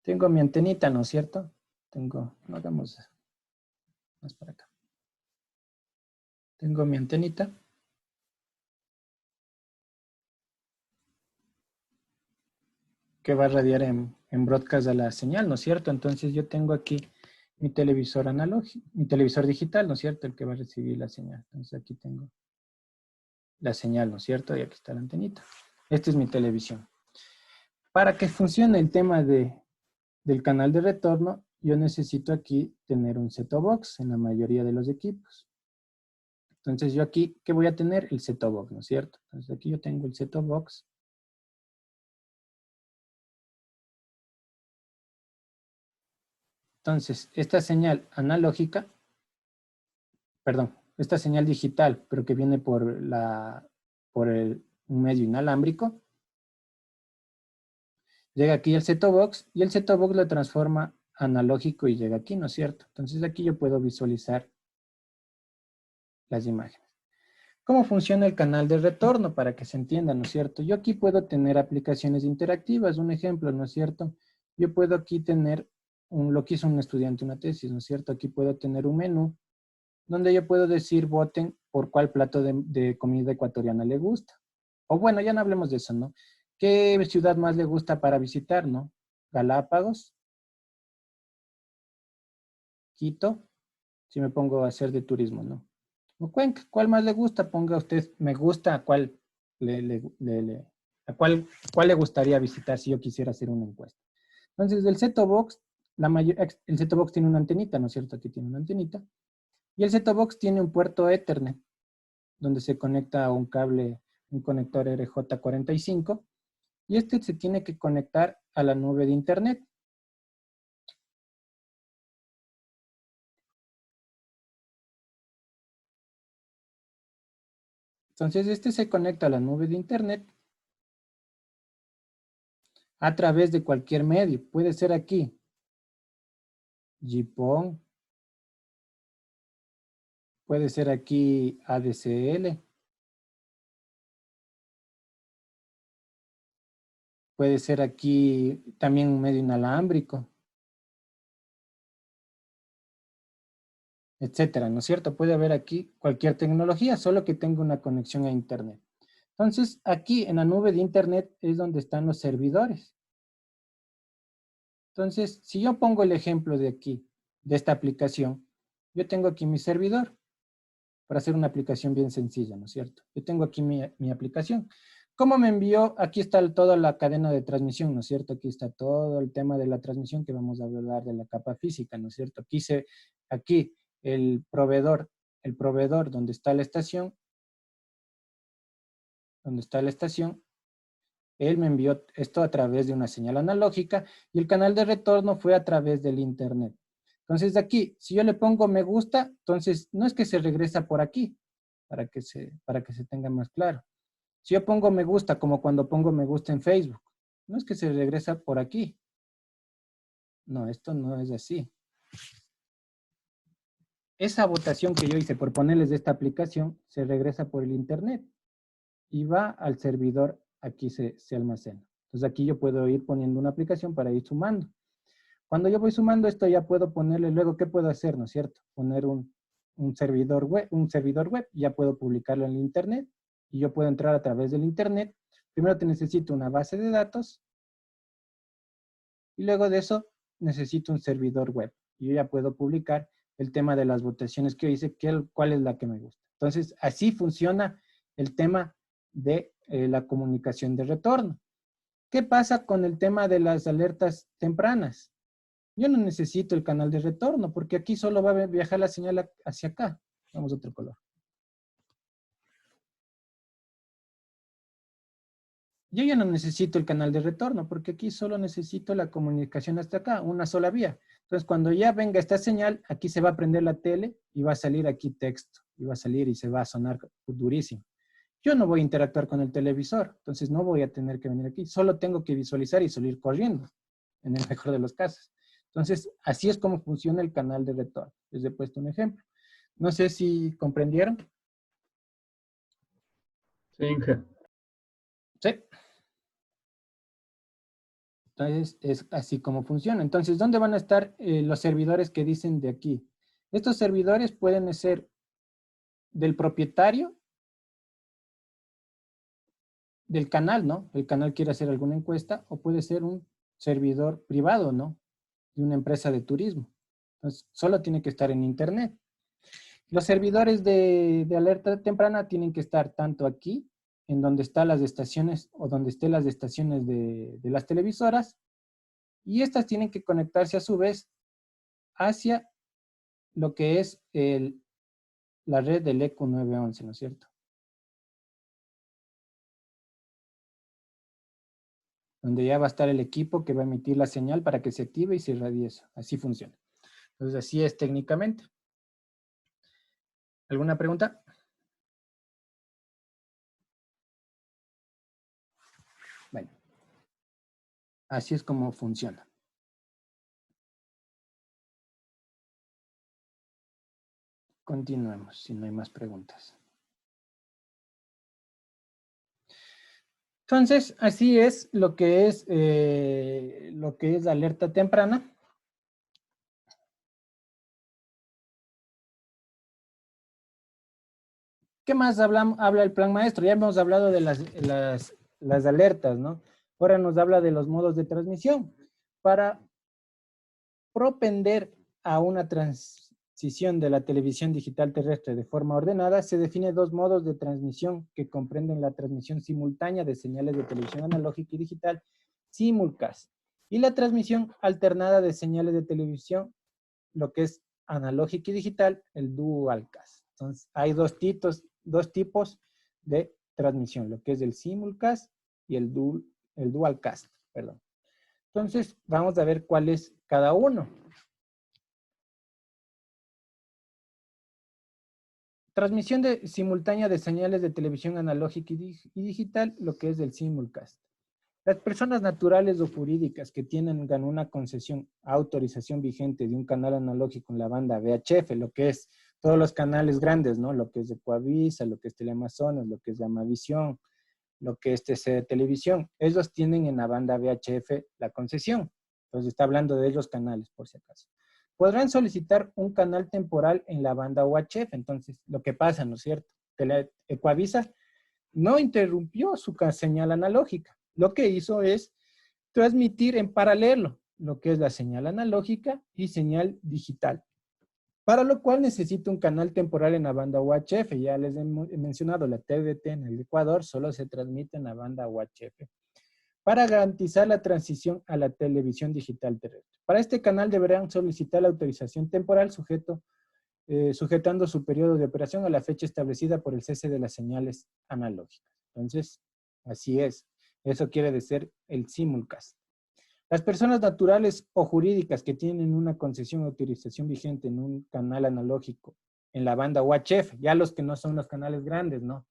S2: Tengo mi antenita, ¿no es cierto? No hagamos más para acá. Tengo mi antenita. Que va a radiar en broadcast a la señal, ¿no es cierto? Entonces yo tengo aquí mi televisor analógico, mi televisor digital, ¿no es cierto? El que va a recibir la señal. Entonces aquí tengo la señal, ¿no es cierto? Y aquí está la antenita. Esta es mi televisión. Para que funcione el tema del canal de retorno, yo necesito aquí tener un set-top box en la mayoría de los equipos. Entonces yo aquí, ¿qué voy a tener? El set-top box, ¿no es cierto? Entonces aquí yo tengo el set-top box. Entonces, esta señal analógica, perdón, esta señal digital, pero que viene por un medio inalámbrico, llega aquí al set-top box y el set-top box lo transforma analógico y llega aquí, ¿no es cierto? Entonces aquí yo puedo visualizar las imágenes. ¿Cómo funciona el canal de retorno? Para que se entienda, ¿no es cierto? Yo aquí puedo tener aplicaciones interactivas, un ejemplo, ¿no es cierto? Yo puedo aquí tener lo que hizo un estudiante, una tesis, ¿no es cierto? Aquí puedo tener un menú donde yo puedo decir, voten por cuál plato de comida ecuatoriana le gusta. O bueno, ya no hablemos de eso, ¿no? ¿Qué ciudad más le gusta para visitar, no? Galápagos, Quito, si me pongo a hacer de turismo, ¿no? O Cuenca, ¿cuál más le gusta? Ponga usted, me gusta, a cuál le gustaría visitar si yo quisiera hacer una encuesta. Entonces, el set-top box, el set-top box tiene una antenita, ¿no es cierto? Aquí tiene una antenita. Y el set-top box tiene un puerto Ethernet, donde se conecta a un cable un conector RJ45, y este se tiene que conectar a la nube de internet. Entonces este se conecta a la nube de internet a través de cualquier medio. Puede ser aquí, GPON, puede ser aquí ADSL, puede ser aquí también un medio inalámbrico, etcétera, ¿no es cierto? Puede haber aquí cualquier tecnología, solo que tenga una conexión a internet. Entonces, aquí en la nube de internet es donde están los servidores. Entonces, si yo pongo el ejemplo de aquí, de esta aplicación, yo tengo aquí mi servidor, para hacer una aplicación bien sencilla, ¿no es cierto? Yo tengo aquí mi aplicación. ¿Cómo me envió? Aquí está toda la cadena de transmisión, ¿no es cierto? Aquí está todo el tema de la transmisión que vamos a hablar de la capa física, ¿no es cierto? Aquí el proveedor donde está la estación, él me envió esto a través de una señal analógica y el canal de retorno fue a través del internet. Entonces de aquí, si yo le pongo me gusta, entonces no es que se regresa por aquí, para que se tenga más claro. Si yo pongo me gusta, como cuando pongo me gusta en Facebook, no es que se regresa por aquí. No, esto no es así. Esa votación que yo hice por ponerles esta aplicación, se regresa por el internet y va al servidor, aquí se almacena. Entonces aquí yo puedo ir poniendo una aplicación para ir sumando. Cuando yo voy sumando esto ya puedo ponerle luego, ¿qué puedo hacer, no es cierto? Poner un servidor web, ya puedo publicarlo en el internet y yo puedo entrar a través del internet. Primero te necesito una base de datos y luego de eso necesito un servidor web. Y yo ya puedo publicar el tema de las votaciones que yo hice, cuál es la que me gusta. Entonces, así funciona el tema de la comunicación de retorno. ¿Qué pasa con el tema de las alertas tempranas? Yo no necesito el canal de retorno porque aquí solo va a viajar la señal hacia acá. Vamos a otro color. Yo ya no necesito el canal de retorno porque aquí solo necesito la comunicación hasta acá, una sola vía. Entonces, cuando ya venga esta señal, aquí se va a prender la tele y va a salir aquí texto. Y va a salir y se va a sonar durísimo. Yo no voy a interactuar con el televisor, entonces no voy a tener que venir aquí. Solo tengo que visualizar y salir corriendo, en el mejor de los casos. Entonces, así es como funciona el canal de retorno. Les he puesto un ejemplo. No sé si comprendieron.
S8: Sí, Inge.
S2: Sí. Entonces, es así como funciona. Entonces, ¿dónde van a estar los servidores que dicen de aquí? Estos servidores pueden ser del propietario del canal, ¿no? El canal quiere hacer alguna encuesta o puede ser un servidor privado, ¿no? De una empresa de turismo. Entonces, solo tiene que estar en internet. Los servidores de alerta temprana tienen que estar tanto aquí, en donde están las estaciones o donde estén las estaciones de las televisoras, y estas tienen que conectarse a su vez hacia lo que es la red del ECO 911, ¿no es cierto? Donde ya va a estar el equipo que va a emitir la señal para que se active y se irradie eso. Así funciona. Entonces, así es técnicamente. ¿Alguna pregunta? Bueno. Así es como funciona. Continuemos, si no hay más preguntas. Entonces, así es lo que es la alerta temprana. ¿Qué más habla el plan maestro? Ya hemos hablado de las alertas, ¿no? Ahora nos habla de los modos de transmisión. Para propender a una transición de la televisión digital terrestre de forma ordenada, se define dos modos de transmisión que comprenden la transmisión simultánea de señales de televisión analógica y digital, simulcast, y la transmisión alternada de señales de televisión, lo que es analógica y digital, el dualcast. Entonces, hay dos tipos de transmisión, lo que es el simulcast y el dualcast, perdón. Entonces, vamos a ver cuál es cada uno. Transmisión simultánea de señales de televisión analógica y digital, lo que es el simulcast. Las personas naturales o jurídicas que tienen una concesión, autorización vigente de un canal analógico en la banda VHF, lo que es todos los canales grandes, ¿no? Lo que es de Coavisa, lo que es Teleamazonas, lo que es Gamavisión, lo que es TC Televisión. Ellos tienen en la banda VHF la concesión. Entonces está hablando de esos canales, por si acaso. Podrán solicitar un canal temporal en la banda UHF. Entonces, lo que pasa, ¿no es cierto? Coavisa no interrumpió su señal analógica. Lo que hizo es transmitir en paralelo lo que es la señal analógica y señal digital, para lo cual necesita un canal temporal en la banda UHF. Ya les he mencionado, la TDT en el Ecuador solo se transmite en la banda UHF para garantizar la transición a la televisión digital terrestre. Para este canal deberán solicitar la autorización temporal sujetando su periodo de operación a la fecha establecida por el cese de las señales analógicas. Entonces, así es. Eso quiere decir el simulcast. Las personas naturales o jurídicas que tienen una concesión o autorización vigente en un canal analógico en la banda UHF, ya los que no son los canales grandes, ¿no?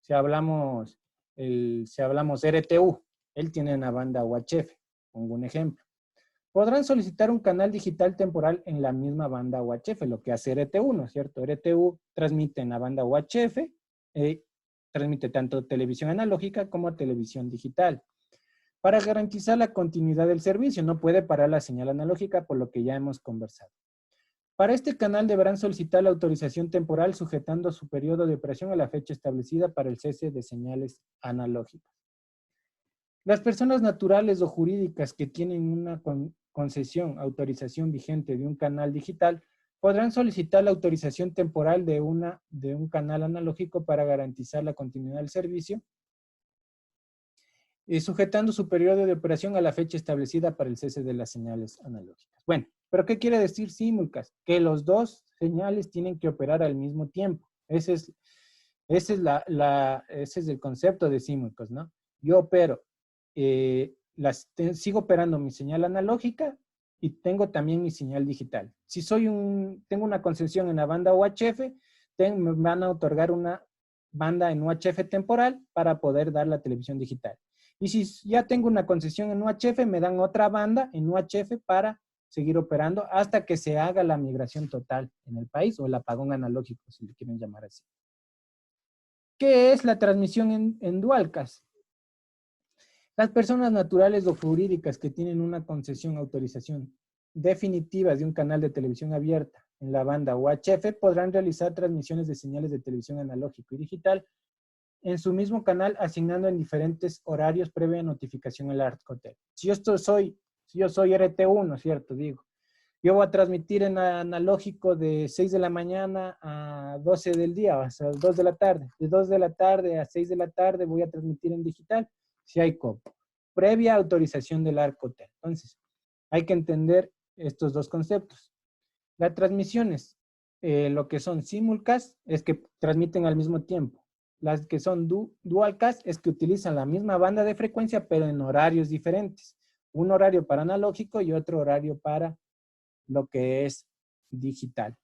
S2: Si hablamos RTU, él tiene una banda UHF, pongo un ejemplo. Podrán solicitar un canal digital temporal en la misma banda UHF, lo que hace RTU, ¿no es cierto? RTU transmite en la banda UHF, transmite tanto televisión analógica como televisión digital. Para garantizar la continuidad del servicio, no puede parar la señal analógica, por lo que ya hemos conversado. Para este canal deberán solicitar la autorización temporal sujetando su periodo de operación a la fecha establecida para el cese de señales analógicas. Las personas naturales o jurídicas que tienen una concesión, autorización vigente de un canal digital, podrán solicitar la autorización temporal de un canal analógico para garantizar la continuidad del servicio, sujetando su periodo de operación a la fecha establecida para el cese de las señales analógicas. Bueno, ¿pero qué quiere decir simulcast? Que los dos señales tienen que operar al mismo tiempo. Ese es el concepto de simulcast, ¿no? Yo opero, sigo operando mi señal analógica y tengo también mi señal digital. Si tengo una concesión en la banda UHF, me van a otorgar una banda en UHF temporal para poder dar la televisión digital. Y si ya tengo una concesión en UHF, me dan otra banda en UHF para seguir operando hasta que se haga la migración total en el país o el apagón analógico, si le quieren llamar así. ¿Qué es la transmisión en dualcast? Las personas naturales o jurídicas que tienen una concesión, autorización definitiva de un canal de televisión abierta en la banda UHF podrán realizar transmisiones de señales de televisión analógico y digital en su mismo canal, asignando en diferentes horarios previa notificación al ARTCOTEL. Si yo soy RT1, ¿no es cierto? Digo, yo voy a transmitir en analógico de 6 de la mañana a 12 del día, o sea, 2 de la tarde. De 2 de la tarde a 6 de la tarde voy a transmitir en digital, si hay copo, previa autorización del ARTCOTEL. Entonces, hay que entender estos dos conceptos. Las transmisiones, lo que son simulcast, es que transmiten al mismo tiempo. Las que son dualcast es que utilizan la misma banda de frecuencia, pero en horarios diferentes. Un horario para analógico y otro horario para lo que es digital.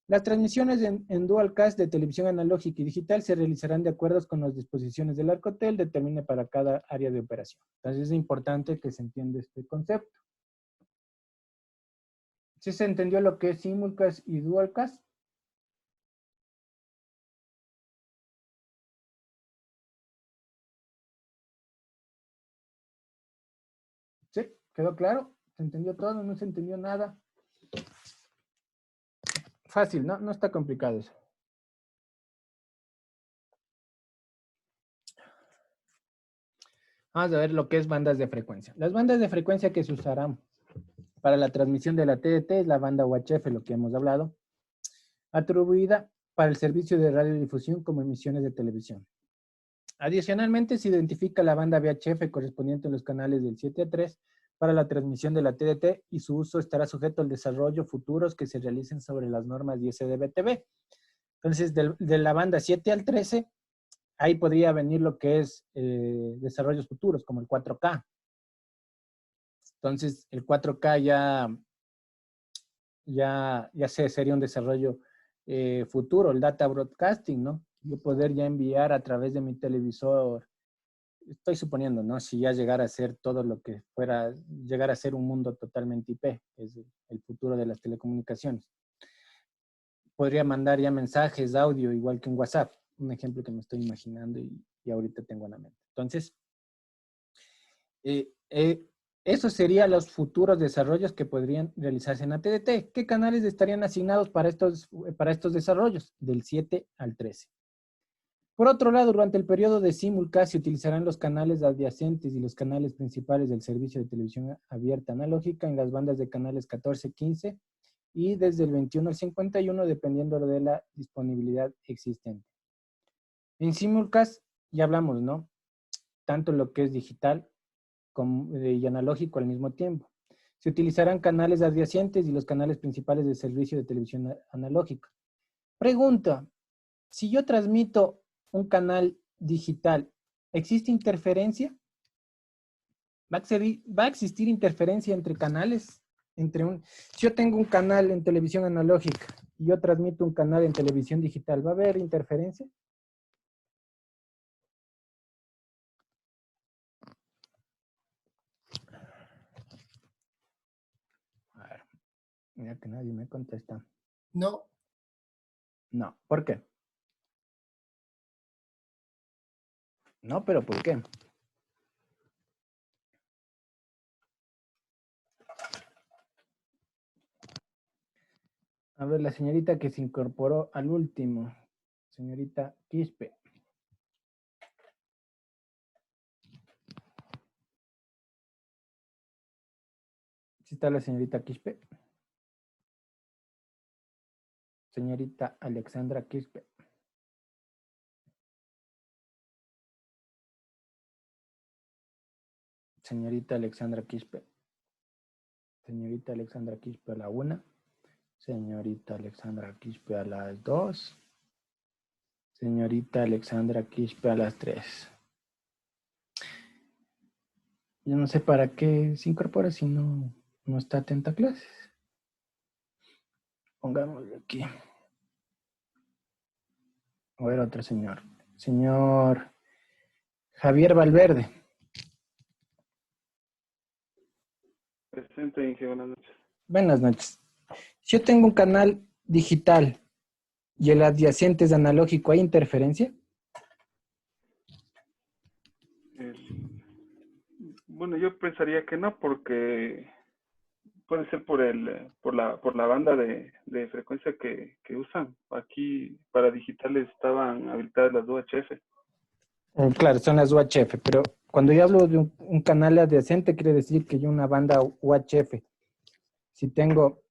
S2: Las transmisiones en dualcast de televisión analógica y digital se realizarán de acuerdo con las disposiciones del ARTCOTEL determine para cada área de operación. Entonces es importante que se entienda este concepto. ¿Sí se entendió lo que es simulcast y dualcast? ¿Sí? ¿Quedó claro? ¿Se entendió todo? ¿No se entendió nada? Fácil, ¿no? No está complicado eso. Vamos a ver lo que es bandas de frecuencia. Las bandas de frecuencia que se usarán para la transmisión de la TDT es la banda UHF, lo que hemos hablado, atribuida para el servicio de radiodifusión como emisiones de televisión. Adicionalmente, se identifica la banda VHF correspondiente a los canales del 7 a 3 para la transmisión de la TDT y su uso estará sujeto al desarrollo futuros que se realicen sobre las normas ISDB-TV. Entonces, de la banda 7 al 13 ahí podría venir lo que es desarrollos futuros, como el 4K. Entonces, el 4K sería un desarrollo futuro, el data broadcasting, ¿no? Yo poder ya enviar a través de mi televisor, estoy suponiendo, ¿no? Si ya llegara a ser todo lo que fuera, llegar a ser un mundo totalmente IP, es el futuro de las telecomunicaciones. Podría mandar ya mensajes, audio, igual que en WhatsApp. Un ejemplo que me estoy imaginando y ahorita tengo en la mente. Entonces, esos serían los futuros desarrollos que podrían realizarse en la TDT. ¿Qué canales estarían asignados para estos desarrollos? Del 7 al 13. Por otro lado, durante el periodo de simulcast se utilizarán los canales adyacentes y los canales principales del servicio de televisión abierta analógica en las bandas de canales 14, 15 y desde el 21 al 51, dependiendo de la disponibilidad existente. En simulcast ya hablamos, ¿no? Tanto lo que es digital y analógico al mismo tiempo. Se utilizarán canales adyacentes y los canales principales del servicio de televisión analógica. Pregunta, si yo transmito un canal digital, ¿existe interferencia? ¿Va a existir interferencia entre canales? Si yo tengo un canal en televisión analógica y yo transmito un canal en televisión digital, ¿va a haber interferencia? A ver, mira que nadie me contesta.
S7: No.
S2: No, ¿por qué? No, pero ¿por qué? A ver, la señorita que se incorporó al último. Señorita Quispe. ¿Sí está la señorita Quispe? Señorita Alexandra Quispe. Señorita Alexandra Quispe. Señorita Alexandra Quispe a la 1. Señorita Alexandra Quispe a las 2. Señorita Alexandra Quispe a las 3. Yo no sé para qué se incorpora si no está atenta a clases. Pongámosle aquí. A ver, otro señor. Señor Javier Valverde.
S3: Presente, Inge, buenas noches.
S2: Buenas noches. Si yo tengo un canal digital y el adyacente es analógico, ¿hay interferencia?
S3: Bueno, yo pensaría que no, porque puede ser por la banda de frecuencia que usan. Aquí para digitales estaban habilitadas las UHF.
S2: Claro, son las UHF, pero cuando yo hablo de un canal adyacente, quiere decir que yo una banda UHF. Si tengo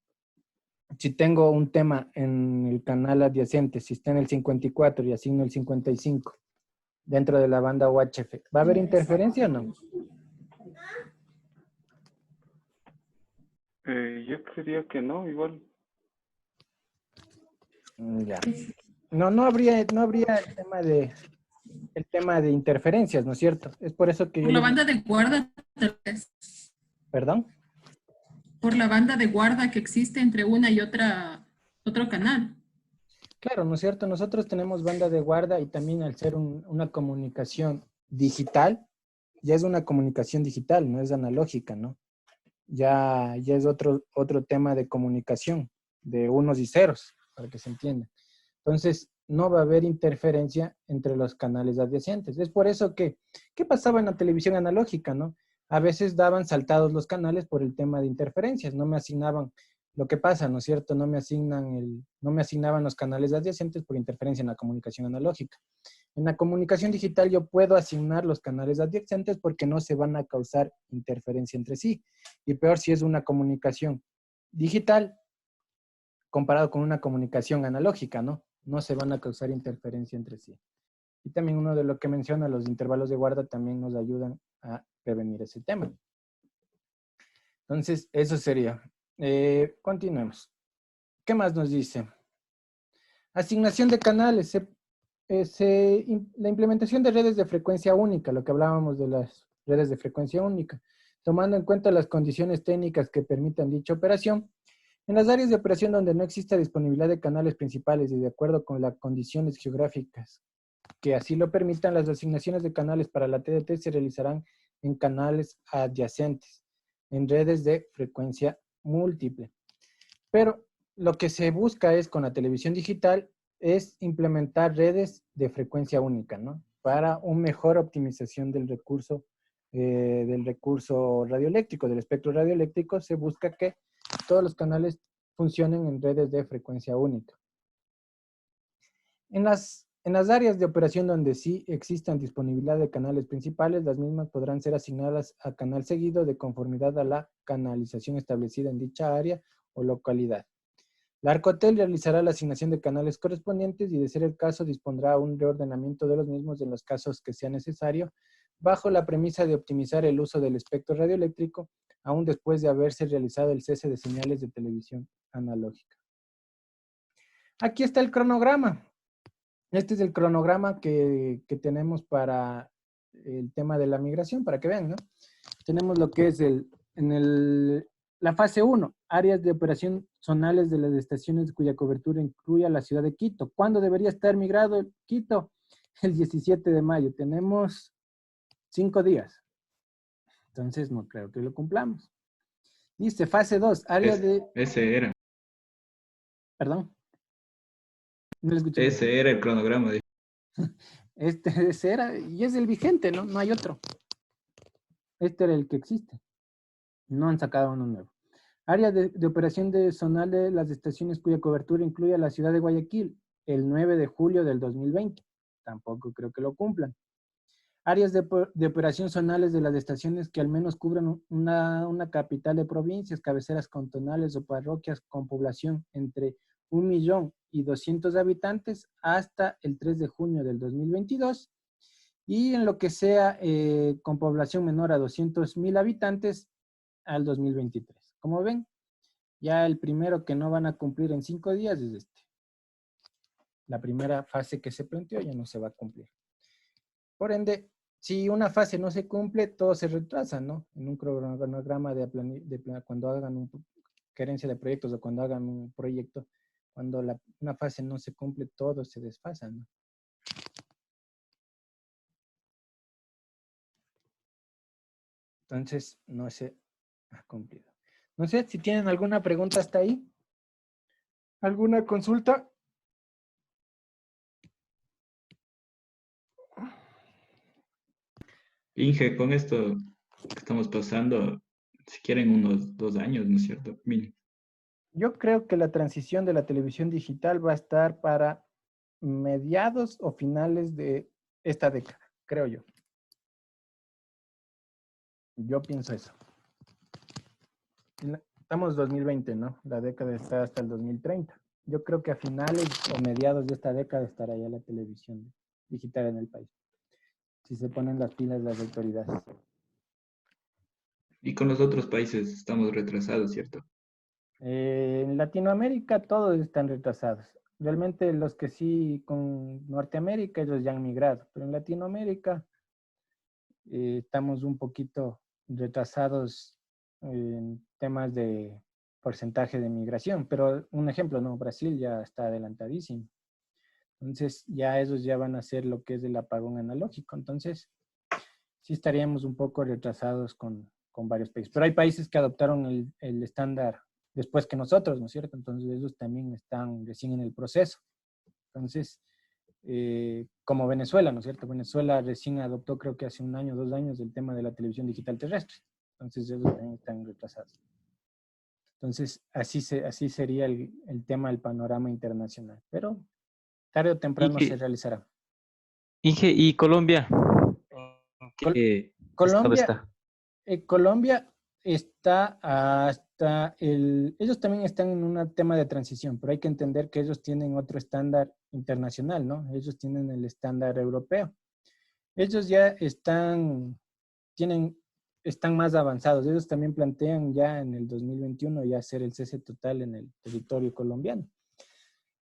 S2: un tema en el canal adyacente, si está en el 54 y asigno el 55 dentro de la banda UHF, ¿va a haber interferencia o no?
S3: Yo creería que no, igual.
S2: Ya. No habría el tema de interferencias, ¿no es cierto? Es por eso que yo...
S9: Por la banda de guarda, tal vez.
S2: ¿Perdón?
S9: Por la banda de guarda que existe entre una y otro canal.
S2: Claro, ¿no es cierto? Nosotros tenemos banda de guarda y también al ser una comunicación digital, ya es una comunicación digital, no es analógica, ¿no? Ya es otro tema de comunicación, de unos y ceros, para que se entienda. Entonces, no va a haber interferencia entre los canales adyacentes. Es por eso ¿qué pasaba en la televisión analógica, no? A veces daban saltados los canales por el tema de interferencias, no me asignaban lo que pasa, ¿no es cierto? No me asignaban los canales adyacentes por interferencia en la comunicación analógica. En la comunicación digital yo puedo asignar los canales adyacentes porque no se van a causar interferencia entre sí. Y peor si es una comunicación digital comparado con una comunicación analógica, ¿no? No se van a causar interferencia entre sí. Y también uno de lo que menciona, los intervalos de guarda también nos ayudan a prevenir ese tema. Entonces, eso sería. Continuemos. ¿Qué más nos dice? Asignación de canales. la implementación de redes de frecuencia única, lo que hablábamos de las redes de frecuencia única, tomando en cuenta las condiciones técnicas que permitan dicha operación. En las áreas de operación donde no exista disponibilidad de canales principales y de acuerdo con las condiciones geográficas que así lo permitan, las asignaciones de canales para la TDT se realizarán en canales adyacentes, en redes de frecuencia múltiple. Pero lo que se busca es, con la televisión digital, es implementar redes de frecuencia única, ¿no? Para una mejor optimización del recurso radioeléctrico, del espectro radioeléctrico, se busca que todos los canales funcionen en redes de frecuencia única. En las áreas de operación donde sí existan disponibilidad de canales principales, las mismas podrán ser asignadas a canal seguido de conformidad a la canalización establecida en dicha área o localidad. La Arcotel realizará la asignación de canales correspondientes y, de ser el caso, dispondrá un reordenamiento de los mismos en los casos que sea necesario, bajo la premisa de optimizar el uso del espectro radioeléctrico, aún después de haberse realizado el cese de señales de televisión analógica. Aquí está el cronograma. Este es el cronograma que tenemos para el tema de la migración, para que vean, ¿no? Tenemos lo que es la fase 1, áreas de operación zonales de las estaciones cuya cobertura incluya la ciudad de Quito. ¿Cuándo debería estar migrado Quito? El 17 de mayo. Tenemos 5 días. Entonces no creo que lo cumplamos. Dice, fase 2, área de...
S6: Ese era.
S2: Perdón. No lo escuché.
S6: Ese era el cronograma.
S2: Ese era, y es el vigente, ¿no? No hay otro. Este era el que existe. No han sacado uno nuevo. Área de operación zonal de las estaciones cuya cobertura incluye la ciudad de Guayaquil, el 9 de julio del 2020. Tampoco creo que lo cumplan. Áreas de operación zonales de las estaciones que al menos cubran una capital de provincias, cabeceras cantonales o parroquias con población entre 1.200.000 habitantes hasta el 3 de junio del 2022. Y en lo que sea con población menor a 200.000 habitantes al 2023. Como ven, ya el primero que no van a cumplir en 5 días es este. La primera fase que se planteó ya no se va a cumplir. Por ende, si una fase no se cumple, todo se retrasa, ¿no? En un cronograma cuando hagan una gerencia de proyectos o cuando hagan un proyecto, cuando una fase no se cumple, todo se desfasa, ¿no? Entonces, no se ha cumplido. No sé si tienen alguna pregunta hasta ahí. ¿Alguna consulta?
S6: Inge, con esto que estamos pasando, si quieren unos 2 años, ¿no es cierto? Mínimo.
S2: Yo creo que la transición de la televisión digital va a estar para mediados o finales de esta década, creo yo. Yo pienso eso. Estamos 2020, ¿no? La década está hasta el 2030. Yo creo que a finales o mediados de esta década estará ya la televisión digital en el país. Si se ponen las pilas las autoridades.
S6: Y con los otros países estamos retrasados, ¿cierto?
S2: En Latinoamérica todos están retrasados. Realmente los que sí con Norteamérica, ellos ya han migrado. Pero en Latinoamérica estamos un poquito retrasados en temas de porcentaje de migración. Pero un ejemplo, ¿no? Brasil ya está adelantadísimo. Entonces ya esos ya van a hacer lo que es el apagón analógico. Entonces sí estaríamos un poco retrasados con varios países. Pero hay países que adoptaron el estándar después que nosotros, ¿no es cierto? Entonces ellos también están recién en el proceso. Entonces, como Venezuela, ¿no es cierto? Venezuela recién adoptó, creo que hace 1 año, 2 años, el tema de la televisión digital terrestre. Entonces ellos también están retrasados. Entonces, así sería el tema del panorama internacional. Pero tarde o temprano se realizará.
S11: Inge, ¿y Colombia? ¿En qué estado está?
S2: Colombia está hasta ellos también están en un tema de transición, pero hay que entender que ellos tienen otro estándar internacional, ¿no? Ellos tienen el estándar europeo. Ellos ya están más avanzados. Ellos también plantean ya en el 2021 ya hacer el cese total en el territorio colombiano.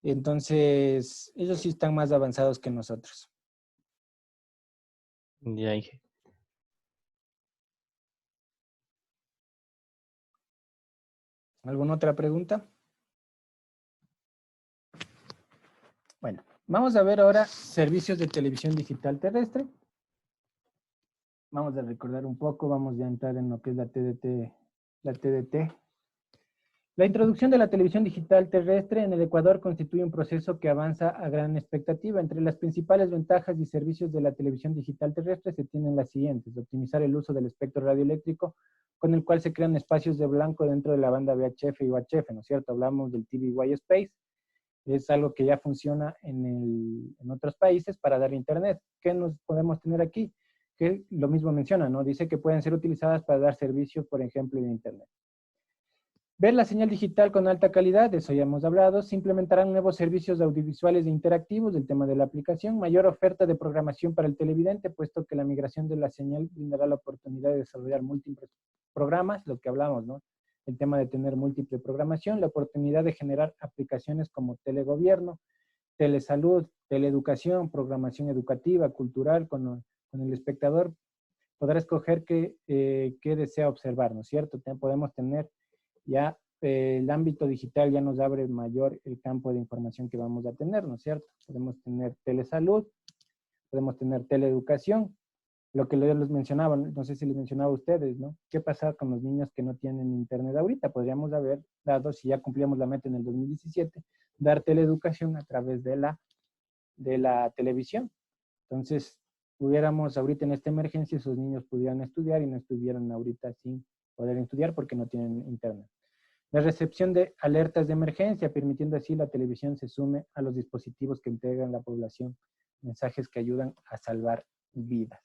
S2: Entonces, ellos sí están más avanzados que nosotros.
S11: Ya, Inge.
S2: ¿Alguna otra pregunta? Bueno, vamos a ver ahora servicios de televisión digital terrestre. Vamos a recordar un poco, vamos a entrar en lo que es la TDT. La introducción de la televisión digital terrestre en el Ecuador constituye un proceso que avanza a gran expectativa. Entre las principales ventajas y servicios de la televisión digital terrestre se tienen las siguientes: optimizar el uso del espectro radioeléctrico, con el cual se crean espacios de blanco dentro de la banda VHF y UHF, ¿no es cierto? Hablamos del TV White Space. Es algo que ya funciona en otros países para dar internet. ¿Qué nos podemos tener aquí? Que lo mismo menciona, ¿no? Dice que pueden ser utilizadas para dar servicios, por ejemplo, de internet. Ver la señal digital con alta calidad, de eso ya hemos hablado. Se implementarán nuevos servicios audiovisuales e interactivos del tema de la aplicación. Mayor oferta de programación para el televidente, puesto que la migración de la señal brindará la oportunidad de desarrollar múltiples programas, lo que hablamos, ¿no? El tema de tener múltiple programación, la oportunidad de generar aplicaciones como telegobierno, telesalud, teleeducación, programación educativa, cultural, con el espectador podrá escoger qué desea observar, ¿no es cierto? Podemos tener ya el ámbito digital ya nos abre mayor el campo de información que vamos a tener, ¿no es cierto? Podemos tener telesalud, podemos tener teleeducación, lo que yo les mencionaba, no sé si les mencionaba a ustedes, ¿no? ¿Qué pasa con los niños que no tienen internet ahorita? Podríamos haber dado, si ya cumplíamos la meta en el 2017, dar teleeducación a través de la televisión. Entonces, pudiéramos ahorita en esta emergencia, esos niños pudieran estudiar y no estuvieran ahorita sin poder estudiar porque no tienen internet. La recepción de alertas de emergencia, permitiendo así la televisión se sume a los dispositivos que entregan a la población mensajes que ayudan a salvar vidas.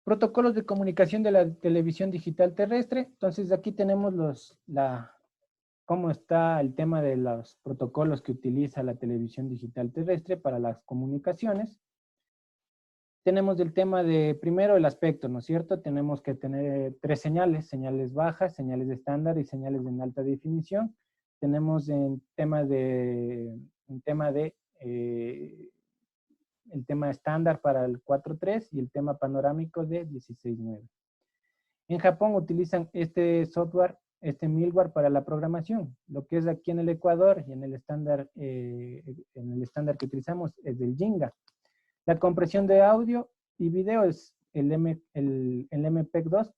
S2: Protocolos de comunicación de la televisión digital terrestre. Entonces aquí tenemos cómo está el tema de los protocolos que utiliza la televisión digital terrestre para las comunicaciones. Tenemos el tema de, primero, el aspecto, ¿no es cierto? Tenemos que tener 3 señales bajas, señales de estándar y señales en alta definición. Tenemos el tema estándar para el 4.3 y el tema panorámico de 16.9. En Japón utilizan este software, este middleware para la programación. Lo que es aquí en el Ecuador y en el estándar que utilizamos es del Jinga. La compresión de audio y video es el MPEG 2.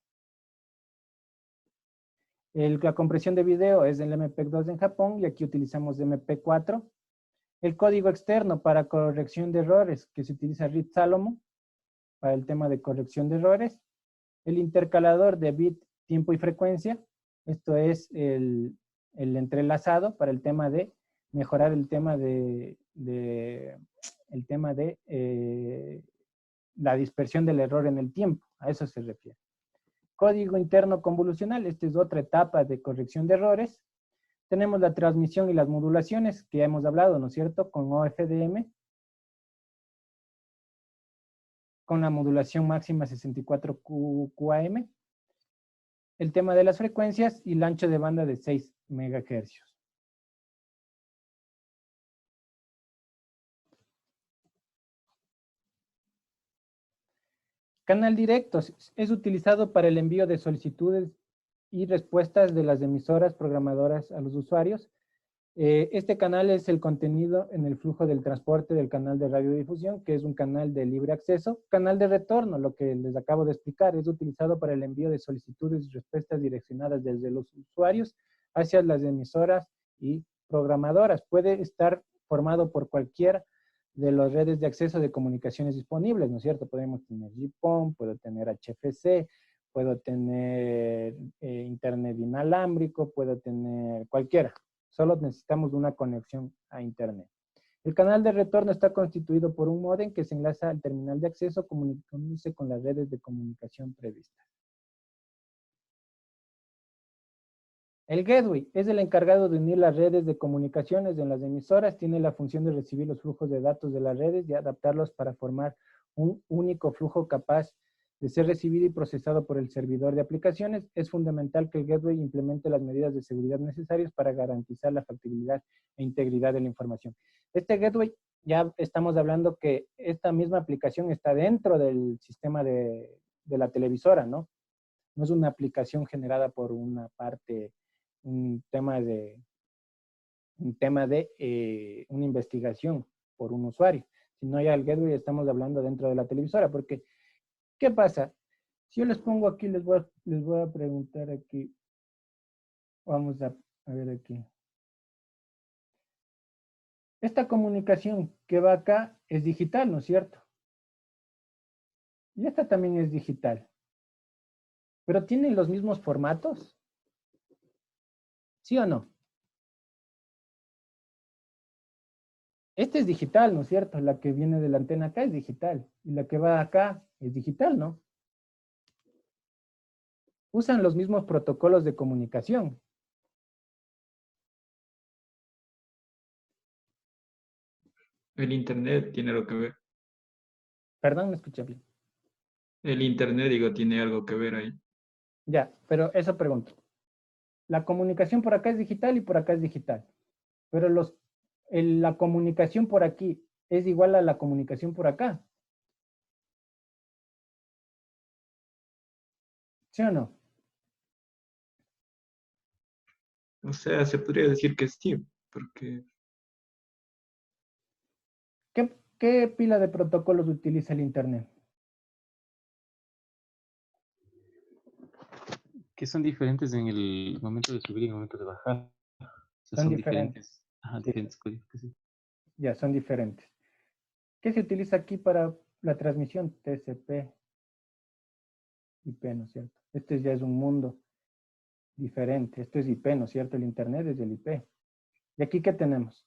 S2: La compresión de video es el MPEG 2 en Japón y aquí utilizamos MPEG 4. El código externo para corrección de errores, que se utiliza Reed Salomon para el tema de corrección de errores. El intercalador de bit, tiempo y frecuencia. Esto es el entrelazado para el tema de mejorar el tema de la dispersión del error en el tiempo. A eso se refiere. Código interno convolucional. Esta es otra etapa de corrección de errores. Tenemos la transmisión y las modulaciones, que ya hemos hablado, ¿no es cierto? Con OFDM. Con la modulación máxima 64 QAM. El tema de las frecuencias y el ancho de banda de 6 MHz. Canal directo es utilizado para el envío de solicitudes y respuestas de las emisoras programadoras a los usuarios. Este canal es el contenido en el flujo del transporte del canal de radiodifusión, que es un canal de libre acceso. Canal de retorno, lo que les acabo de explicar, es utilizado para el envío de solicitudes y respuestas direccionadas desde los usuarios hacia las emisoras y programadoras. Puede estar formado por cualquiera de las redes de acceso de comunicaciones disponibles, ¿no es cierto? Podemos tener GPON, puedo tener HFC, puedo tener internet inalámbrico, puedo tener cualquiera. Solo necesitamos una conexión a internet. El canal de retorno está constituido por un módem que se enlaza al terminal de acceso comunicándose con las redes de comunicación previstas. El gateway es el encargado de unir las redes de comunicaciones en las emisoras, tiene la función de recibir los flujos de datos de las redes y adaptarlos para formar un único flujo capaz de ser recibido y procesado por el servidor de aplicaciones, es fundamental que el gateway implemente las medidas de seguridad necesarias para garantizar la factibilidad e integridad de la información. Este gateway, ya estamos hablando que esta misma aplicación está dentro del sistema de la televisora, ¿no? No es una aplicación generada por una parte, un tema de una investigación por un usuario, sino ya el gateway estamos hablando dentro de la televisora, porque ¿qué pasa? Si yo les pongo aquí, les voy a preguntar aquí, vamos a ver aquí. Esta comunicación que va acá es digital, ¿no es cierto? Y esta también es digital. ¿Pero tienen los mismos formatos? ¿Sí o no? Esta es digital, ¿no es cierto? La que viene de la antena acá es digital. Y la que va acá es digital, ¿no? Usan los mismos protocolos de comunicación.
S6: El internet tiene algo que ver.
S2: Perdón, me escuché bien.
S6: El internet, digo, tiene algo que ver ahí.
S2: Ya, pero eso pregunto. La comunicación por acá es digital y por acá es digital. Pero la comunicación por aquí es igual a la comunicación por acá. ¿Sí o no?
S6: O sea, se podría decir que sí, porque
S2: ¿Qué pila de protocolos utiliza el internet?
S11: Que son diferentes en el momento de subir y en el momento de bajar. O sea,
S2: Son
S11: son
S2: diferentes.
S11: diferentes. Ajá,
S2: Sí.
S11: diferentes codificaciones.
S2: Ya, son diferentes. ¿Qué se utiliza aquí para la transmisión? TCP, IP, ¿no es cierto? Este ya es un mundo diferente. Esto es IP, ¿no es cierto? El internet es el IP. ¿Y aquí qué tenemos?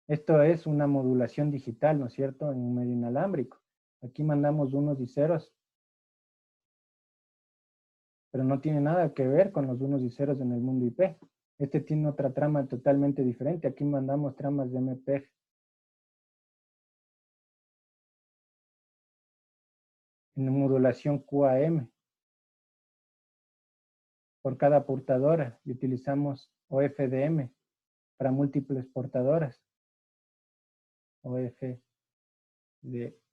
S2: Esto es una modulación digital, ¿no es cierto? En un medio inalámbrico. Aquí mandamos unos y ceros, pero no tiene nada que ver con los unos y ceros en el mundo IP. Este tiene otra trama totalmente diferente. Aquí mandamos tramas de MPEG. En modulación QAM. Por cada portadora. Y utilizamos OFDM para múltiples portadoras. OFDM.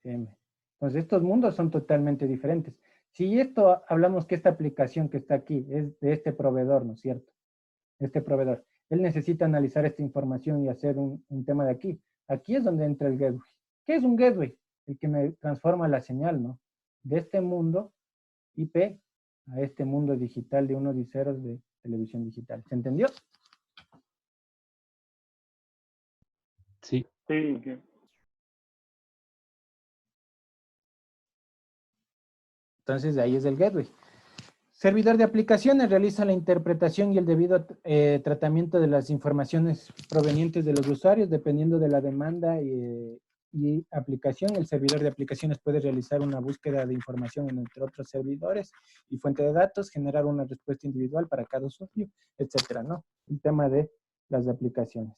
S2: Entonces, estos mundos son totalmente diferentes. Si esto hablamos que esta aplicación que está aquí es de este proveedor, ¿no es cierto? Este proveedor. Él necesita analizar esta información y hacer un tema de aquí. Aquí es donde entra el gateway. ¿Qué es un gateway? El que me transforma la señal, ¿no? De este mundo IP a este mundo digital de unos y ceros de televisión digital. ¿Se entendió?
S11: Sí.
S3: Sí.
S2: Entonces, ahí es el gateway. Servidor de aplicaciones realiza la interpretación y el debido tratamiento de las informaciones provenientes de los usuarios, dependiendo de la demanda y aplicación. El servidor de aplicaciones puede realizar una búsqueda de información entre otros servidores y fuente de datos, generar una respuesta individual para cada usuario, etcétera, ¿no? El tema de las aplicaciones.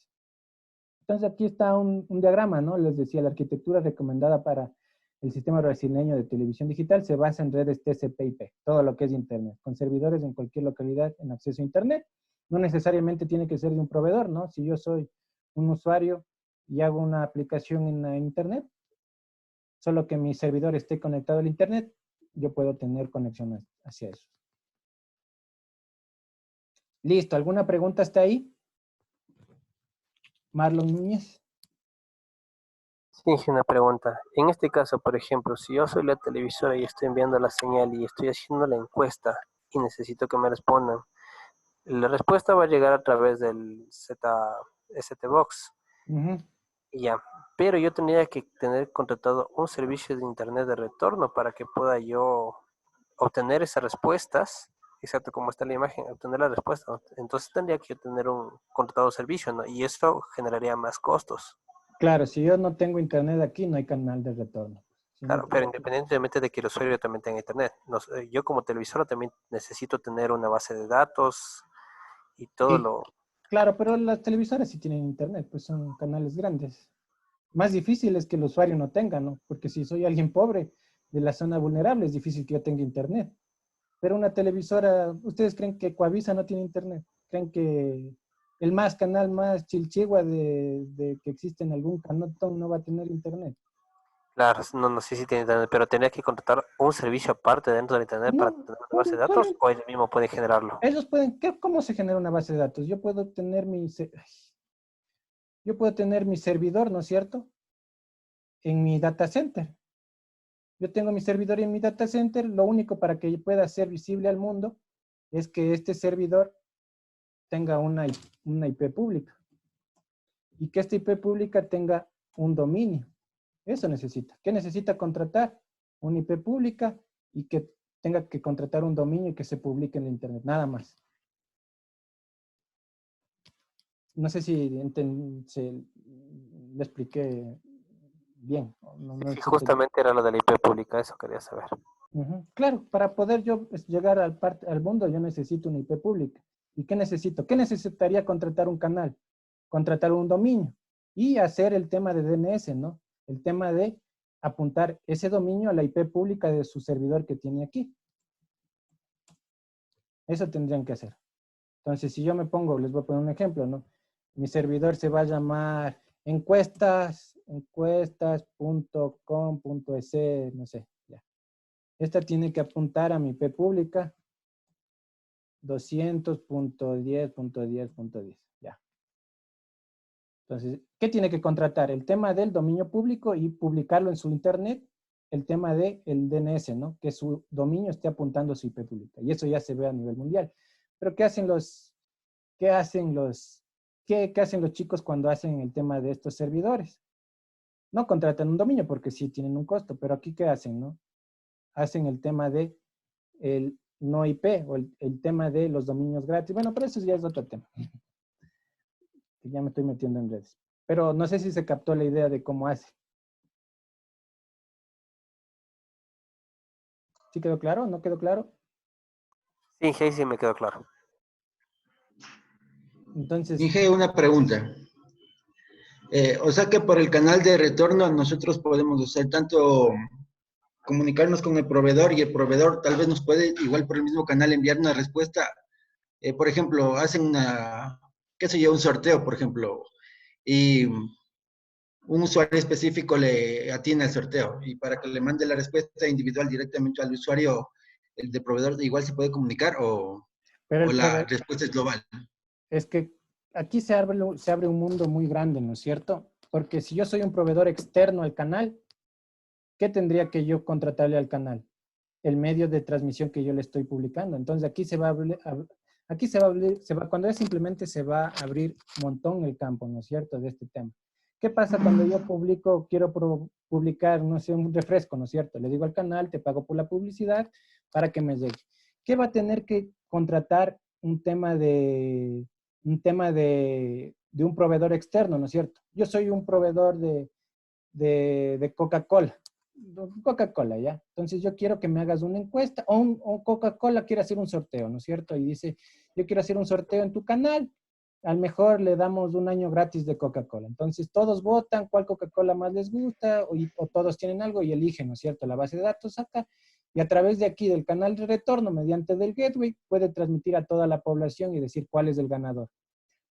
S2: Entonces, aquí está un diagrama, ¿no? Les decía, la arquitectura recomendada para el sistema brasileño de televisión digital se basa en redes TCP/IP, todo lo que es Internet, con servidores en cualquier localidad en acceso a Internet. No necesariamente tiene que ser de un proveedor, ¿no? Si yo soy un usuario y hago una aplicación en Internet, solo que mi servidor esté conectado al Internet, yo puedo tener conexión hacia eso. Listo, ¿alguna pregunta hasta ahí? Marlon Núñez.
S10: Sí, una pregunta. En este caso, por ejemplo, si yo soy la televisora y estoy enviando la señal y estoy haciendo la encuesta y necesito que me respondan, la respuesta va a llegar a través del ST Box. Ya, pero yo tendría que tener contratado un servicio de internet de retorno para que pueda yo obtener esas respuestas, exacto como está la imagen, obtener la respuesta, ¿no? Entonces tendría que tener un contratado servicio, ¿no? Y esto generaría más costos.
S2: Claro, si yo no tengo internet aquí, no hay canal de retorno. Si
S10: Claro,
S2: no
S10: pero
S2: tengo...
S10: independientemente de que el usuario también tenga internet, yo como televisora también necesito tener una base de datos y todo
S2: Sí,
S10: lo...
S2: claro, pero las televisoras sí tienen internet, pues son canales grandes. Más difícil es que el usuario no tenga, ¿no? Porque si soy alguien pobre, de la zona vulnerable, es difícil que yo tenga internet. Pero una televisora, ¿ustedes creen que Coavisa no tiene internet? ¿Creen que el más canal más chilchigua de que existe en algún canotón no va a tener internet?
S10: Claro, no, no sé si tiene internet, pero tendría que contratar un servicio aparte dentro del internet para
S2: No,
S10: tener una base de datos, o ellos mismos pueden generarlo.
S2: ellos pueden, ¿cómo se genera una base de datos? Yo puedo tener mi servidor, ¿no es cierto? En mi data center. Yo tengo mi servidor en mi data center, lo único para que pueda ser visible al mundo es que este servidor tenga una IP pública y que esta IP pública tenga un dominio. Eso necesita. ¿Qué necesita contratar? Una IP pública y que tenga que contratar un dominio y que se publique en la internet, nada más. No sé si le expliqué bien.
S10: Sí, justamente era lo de la IP pública, eso quería saber.
S2: Claro, para poder yo llegar al mundo yo necesito una IP pública. ¿Y qué necesito? ¿Qué necesitaría contratar un canal? Contratar un dominio y hacer el tema de DNS, ¿no? El tema de apuntar ese dominio a la IP pública de su servidor que tiene aquí. Eso tendrían que hacer. Entonces, si yo me pongo, les voy a poner un ejemplo, ¿no? Mi servidor se va a llamar encuestas.com.es, no sé, ya. Esta tiene que apuntar a mi IP pública 200.10.10.10, ya. Entonces, ¿qué tiene que contratar? El tema del dominio público y publicarlo en su internet, el tema del DNS, ¿no? Que su dominio esté apuntando a su IP pública. Y eso ya se ve a nivel mundial. Pero ¿qué hacen los chicos cuando hacen el tema de estos servidores? No contratan un dominio porque sí tienen un costo, pero aquí ¿qué hacen, no? Hacen el tema de el no IP o el tema de los dominios gratis. Bueno, pero eso ya es otro tema. Que ya me estoy metiendo en redes. Pero no sé si se captó la idea de cómo hace. ¿Sí quedó claro? ¿No quedó claro?
S10: Sí, sí me quedó claro.
S2: Entonces...
S5: Inge, una pregunta. O sea que por el canal de retorno nosotros podemos hacer tanto comunicarnos con el proveedor y el proveedor tal vez nos puede igual por el mismo canal enviar una respuesta. Por ejemplo, hacen qué sé yo, un sorteo, por ejemplo, y un usuario específico le atiende al sorteo y para que le mande la respuesta individual directamente al usuario, el de proveedor igual se puede comunicar o la respuesta es global.
S2: Es que aquí se abre un mundo muy grande, ¿no es cierto? Porque si yo soy un proveedor externo al canal, ¿qué tendría que yo contratarle al canal? El medio de transmisión que yo le estoy publicando. Entonces aquí cuando es simplemente se va a abrir un montón el campo, ¿no es cierto? De este tema. ¿Qué pasa cuando yo quiero publicar, no sé, un refresco, ¿no es cierto? Le digo al canal, te pago por la publicidad para que me llegue. ¿Qué va a tener que contratar un tema de un proveedor externo, ¿no es cierto? Yo soy un proveedor de Coca-Cola. Coca-Cola, ¿ya? Entonces yo quiero que me hagas una encuesta o Coca-Cola quiere hacer un sorteo, ¿no es cierto? Y dice, yo quiero hacer un sorteo en tu canal, al mejor le damos un año gratis de Coca-Cola. Entonces todos votan cuál Coca-Cola más les gusta o todos tienen algo y eligen, ¿no es cierto? La base de datos acá y a través de aquí del canal de retorno mediante del gateway puede transmitir a toda la población y decir cuál es el ganador.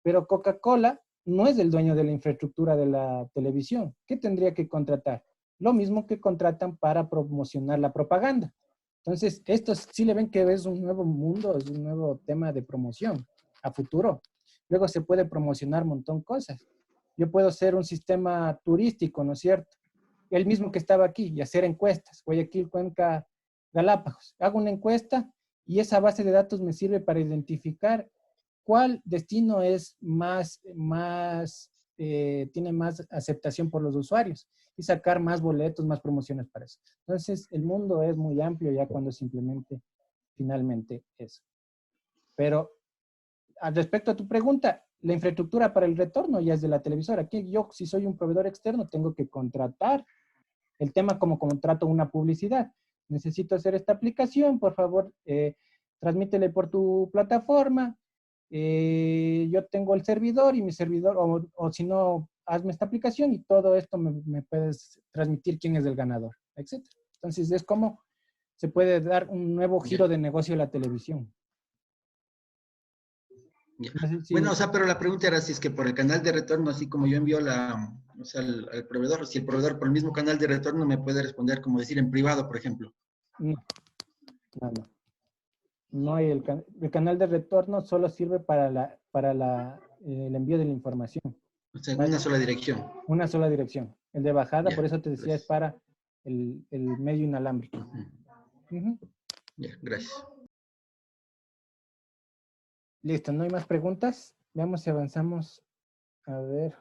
S2: Pero Coca-Cola no es el dueño de la infraestructura de la televisión. ¿Qué tendría que contratar? Lo mismo que contratan para promocionar la propaganda. Entonces, esto sí le ven que es un nuevo mundo, es un nuevo tema de promoción a futuro. Luego se puede promocionar un montón de cosas. Yo puedo ser un sistema turístico, ¿no es cierto? El mismo que estaba aquí y hacer encuestas. Guayaquil, Cuenca, Galápagos. Hago una encuesta y esa base de datos me sirve para identificar cuál destino es tiene más aceptación por los usuarios y sacar más boletos, más promociones para eso. Entonces, el mundo es muy amplio ya cuando se implemente finalmente eso. Pero, al respecto a tu pregunta, la infraestructura para el retorno ya es de la televisora. Aquí yo, si soy un proveedor externo, tengo que contratar el tema como contrato una publicidad. Necesito hacer esta aplicación, por favor, transmítele por tu plataforma. Yo tengo el servidor y mi servidor, o si no, hazme esta aplicación y todo esto me puedes transmitir quién es el ganador, etc. Entonces es como se puede dar un nuevo giro de negocio a la televisión.
S5: Ya.
S2: No sé si-
S5: Bueno, o sea, pero la pregunta era si es que por el canal de retorno, así como yo envío o sea, al proveedor, si el proveedor por el mismo canal de retorno me puede responder, como decir, en privado, por ejemplo.
S2: No, no. No hay el canal de retorno solo sirve para el envío de la información.
S5: O sea, en una sola dirección.
S2: Una sola dirección. El de bajada,
S5: Ya,
S2: por eso te decía, es
S5: gracias.
S2: para el medio inalámbrico. Ujú.
S5: Ya, gracias.
S2: Listo, ¿no hay más preguntas? Veamos si avanzamos. A ver.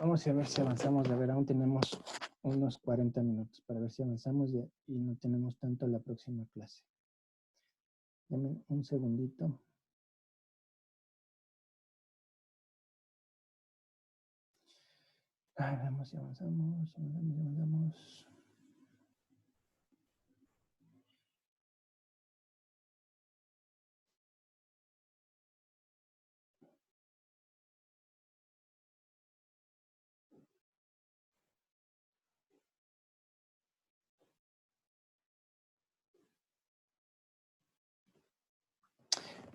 S2: Vamos a ver si avanzamos. A ver, aún tenemos unos 40 minutos para ver si avanzamos y no tenemos tanto la próxima clase. Dame un segundito. Ay, vamos si avanzamos.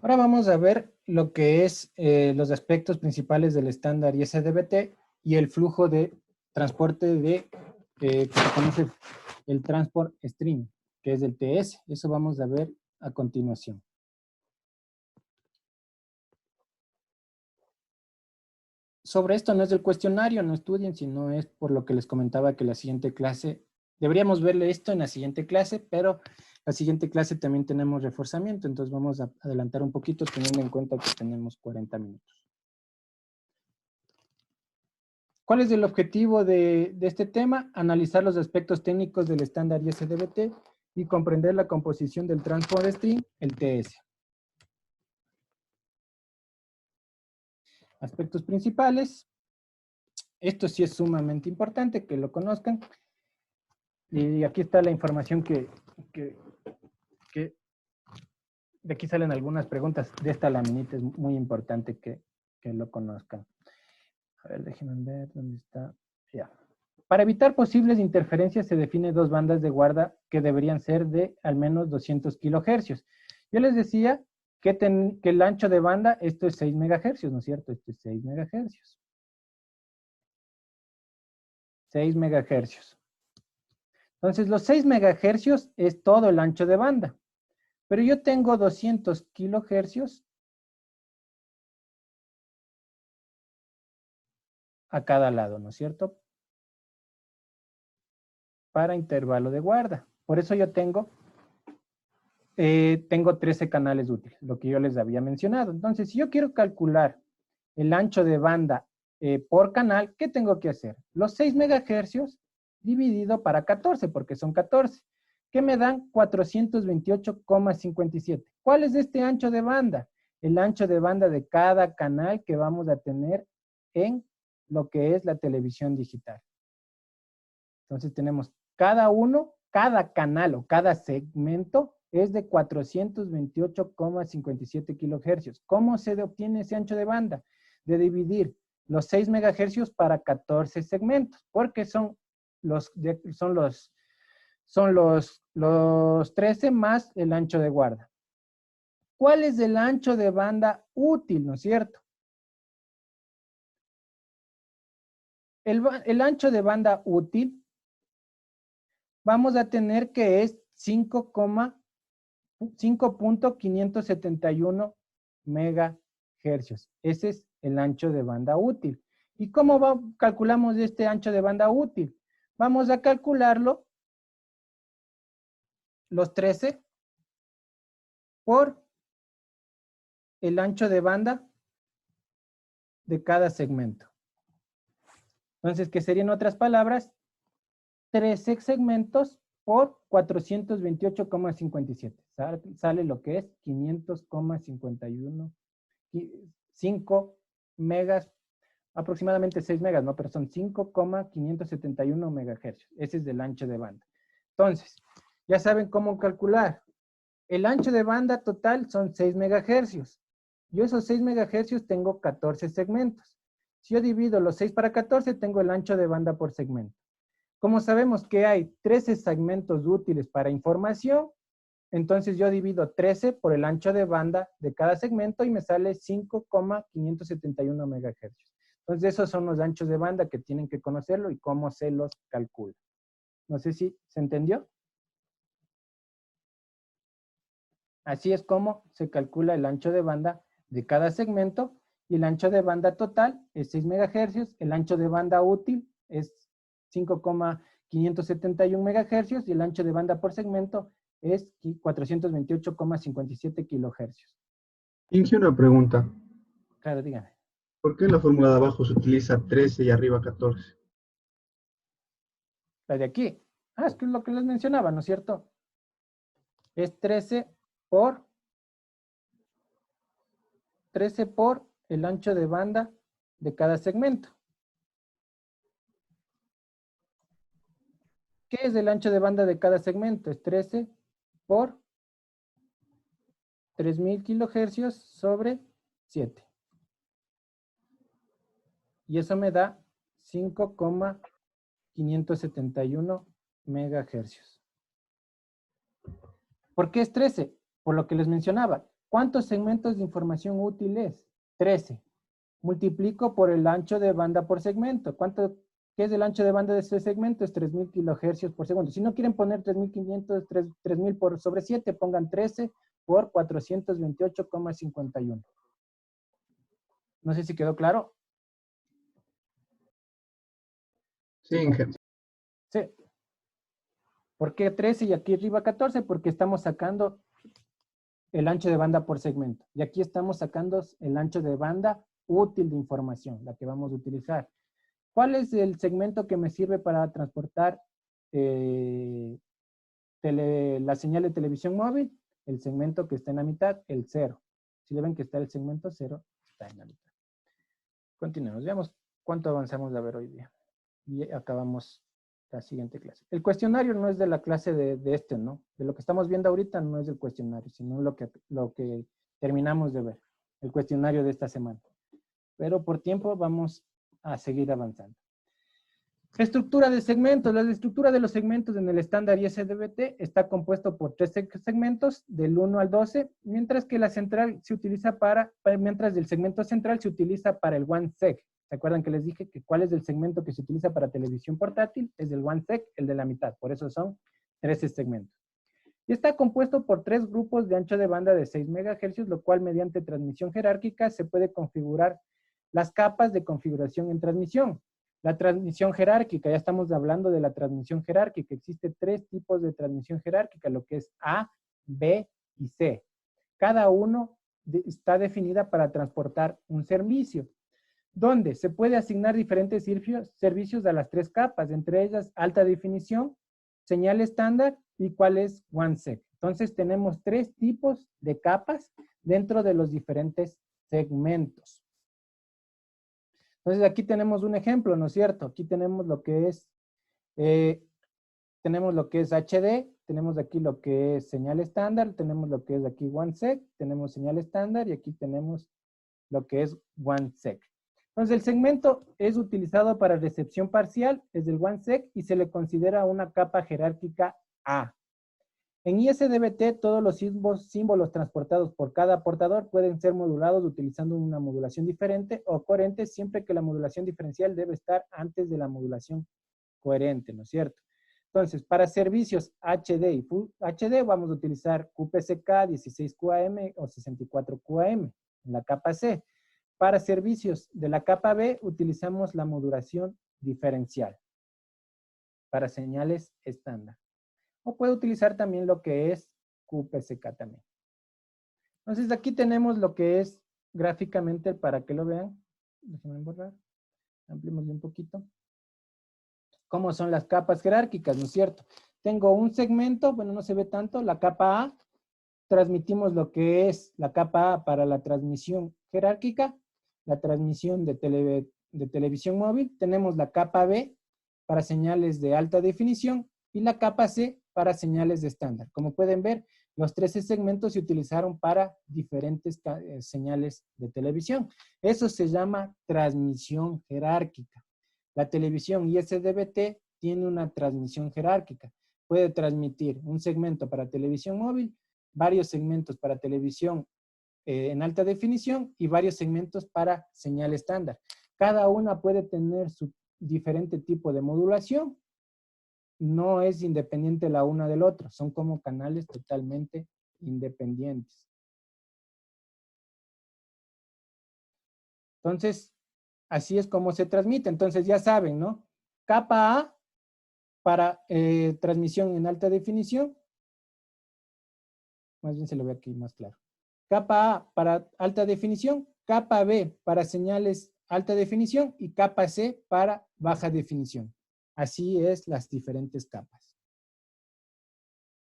S2: Ahora vamos a ver lo que es los aspectos principales del estándar ISDBT y el flujo de transporte que se conoce el Transport Stream, que es el TS. Eso vamos a ver a continuación. Sobre esto no es del cuestionario, no estudien, sino es por lo que les comentaba que la siguiente clase, deberíamos verle esto en la siguiente clase, pero la siguiente clase también tenemos reforzamiento, entonces vamos a adelantar un poquito teniendo en cuenta que tenemos 40 minutos. ¿Cuál es el objetivo de este tema? Analizar los aspectos técnicos del estándar ISDBT y comprender la composición del Transport Stream, el TS. Aspectos principales. Esto sí es sumamente importante que lo conozcan. Y aquí está la información de aquí salen algunas preguntas de esta laminita, es muy importante que lo conozcan. A ver, déjenme ver dónde está. Ya. Para evitar posibles interferencias se define dos bandas de guarda que deberían ser de al menos 200 kilohercios. Yo les decía que el ancho de banda, esto es 6 megahercios, ¿no es cierto? Esto es 6 megahercios. 6 megahercios. Entonces, los 6 megahercios es todo el ancho de banda. Pero yo tengo 200 kilohercios a cada lado, ¿no es cierto? Para intervalo de guarda. Por eso yo tengo 13 canales útiles, lo que yo les había mencionado. Entonces, si yo quiero calcular el ancho de banda por canal, ¿qué tengo que hacer? Los 6 megahercios dividido para 14, porque son 14, que me dan 428,57. ¿Cuál es este ancho de banda? El ancho de banda de cada canal que vamos a tener en lo que es la televisión digital. Entonces tenemos cada canal o cada segmento es de 428,57 kilohercios. ¿Cómo se obtiene ese ancho de banda? De dividir los 6 megahercios para 14 segmentos, porque son los 13 más el ancho de guarda. ¿Cuál es el ancho de banda útil, no es cierto? El ancho de banda útil vamos a tener que es 5.571 megahercios. Ese es el ancho de banda útil. ¿Y cómo calculamos este ancho de banda útil? Vamos a calcularlo los 13 por el ancho de banda de cada segmento. Entonces, ¿qué serían otras palabras? 13 segmentos por 428,57. Sale lo que es 500,51, 5 megas, aproximadamente 6 megas, ¿no? Pero son 5,571 megahercios. Ese es el ancho de banda. Entonces, ya saben cómo calcular. El ancho de banda total son 6 megahercios. Yo esos 6 megahercios tengo 14 segmentos. Si yo divido los 6 para 14, tengo el ancho de banda por segmento. Como sabemos que hay 13 segmentos útiles para información, entonces yo divido 13 por el ancho de banda de cada segmento y me sale 5,571 MHz. Entonces esos son los anchos de banda que tienen que conocerlo y cómo se los calcula. No sé si se entendió. Así es como se calcula el ancho de banda de cada segmento y el ancho de banda total es 6 MHz, el ancho de banda útil es 5,571 MHz y el ancho de banda por segmento es 428,57 kHz.
S8: Inge, una pregunta.
S2: Claro, dígame.
S8: ¿Por qué en la fórmula de abajo se utiliza 13 y arriba 14?
S2: La de aquí. Ah, es que es lo que les mencionaba, ¿no es cierto? Es 13 por el ancho de banda de cada segmento. ¿Qué es el ancho de banda de cada segmento? Es 13 por 3000 kHz sobre 7. Y eso me da 5,571 MHz. ¿Por qué es 13? Por lo que les mencionaba. ¿Cuántos segmentos de información útil es? 13. Multiplico por el ancho de banda por segmento. ¿Qué es el ancho de banda de ese segmento? Es 3000 kHz por segundo. Si no quieren poner 3500, 3000 por sobre 7, pongan 13 por 428,51. No sé si quedó claro.
S8: Sí, Inge.
S2: Sí. ¿Por qué 13 y aquí arriba 14? Porque estamos sacando el ancho de banda por segmento. Y aquí estamos sacando el ancho de banda útil de información, la que vamos a utilizar. ¿Cuál es el segmento que me sirve para transportar la señal de televisión móvil? El segmento que está en la mitad, el 0. Si le ven que está el segmento 0, está en la mitad. Continuemos, veamos cuánto avanzamos a ver hoy día. Y acabamos la siguiente clase. El cuestionario no es de la clase de este, ¿no? De lo que estamos viendo ahorita no es el cuestionario, sino lo que terminamos de ver. El cuestionario de esta semana. Pero por tiempo vamos a seguir avanzando. Estructura de segmentos. La estructura de los segmentos en el estándar ISDBT está compuesto por 13 segmentos del 1 al 12, mientras que la central se utiliza mientras el segmento central se utiliza para el OneSeg. ¿Se acuerdan que les dije que cuál es el segmento que se utiliza para televisión portátil? Es el OneSeg, el de la mitad. Por eso son 13 segmentos. Y está compuesto por 3 grupos de ancho de banda de 6 MHz, lo cual mediante transmisión jerárquica se puede configurar las capas de configuración en transmisión. La transmisión jerárquica, ya estamos hablando de la transmisión jerárquica. Existe 3 tipos de transmisión jerárquica, lo que es A, B y C. Cada uno está definida para transportar un servicio, donde se puede asignar diferentes servicios a las 3 capas, entre ellas alta definición, señal estándar y cuál es OneSeg. Entonces tenemos 3 tipos de capas dentro de los diferentes segmentos. Entonces aquí tenemos un ejemplo, ¿no es cierto? Aquí tenemos lo que es HD, tenemos aquí lo que es señal estándar, tenemos lo que es aquí OneSeg, tenemos señal estándar y aquí tenemos lo que es OneSeg. Entonces el segmento es utilizado para recepción parcial, es del OneSeg y se le considera una capa jerárquica A. En ISDBT todos los símbolos transportados por cada portador pueden ser modulados utilizando una modulación diferente o coherente siempre que la modulación diferencial debe estar antes de la modulación coherente, ¿no es cierto? Entonces, para servicios HD y Full HD vamos a utilizar QPSK 16QAM o 64QAM en la capa C. Para servicios de la capa B utilizamos la modulación diferencial para señales estándar. O puede utilizar también lo que es QPSK también. Entonces aquí tenemos lo que es gráficamente para que lo vean. Déjenme borrar. Ampliémosle un poquito. ¿Cómo son las capas jerárquicas? ¿No es cierto? Tengo un segmento, bueno, no se ve tanto, la capa A. Transmitimos lo que es la capa A para la transmisión jerárquica, la transmisión de televisión móvil. Tenemos la capa B para señales de alta definición y la capa C para señales de estándar. Como pueden ver, los 13 segmentos se utilizaron para diferentes señales de televisión. Eso se llama transmisión jerárquica. La televisión ISDBT tiene una transmisión jerárquica. Puede transmitir un segmento para televisión móvil, varios segmentos para televisión en alta definición y varios segmentos para señal estándar. Cada una puede tener su diferente tipo de modulación. No es independiente la una del otro. Son como canales totalmente independientes. Entonces, así es como se transmite. Entonces ya saben, ¿no? Capa A para transmisión en alta definición. Más bien se lo ve aquí más claro. Capa A para alta definición, capa B para señales alta definición y capa C para baja definición. Así es las diferentes capas.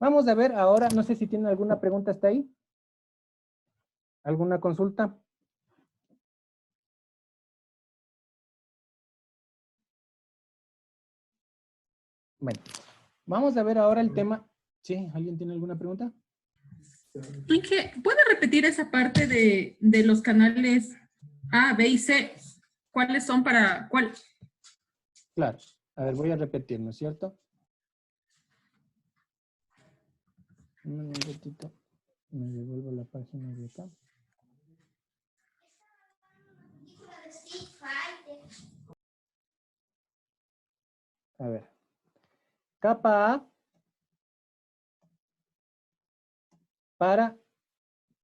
S2: Vamos a ver ahora, no sé si tienen alguna pregunta hasta ahí. ¿Alguna consulta? Bueno, vamos a ver ahora el tema. ¿Sí? ¿Alguien tiene alguna pregunta?
S9: Inge, ¿puede repetir esa parte de los canales A, B y C? ¿Cuáles son para cuál?
S2: Claro. A ver, voy a repetir, ¿no es cierto? Un ratito. Me devuelvo la página de acá. A ver. Capa A para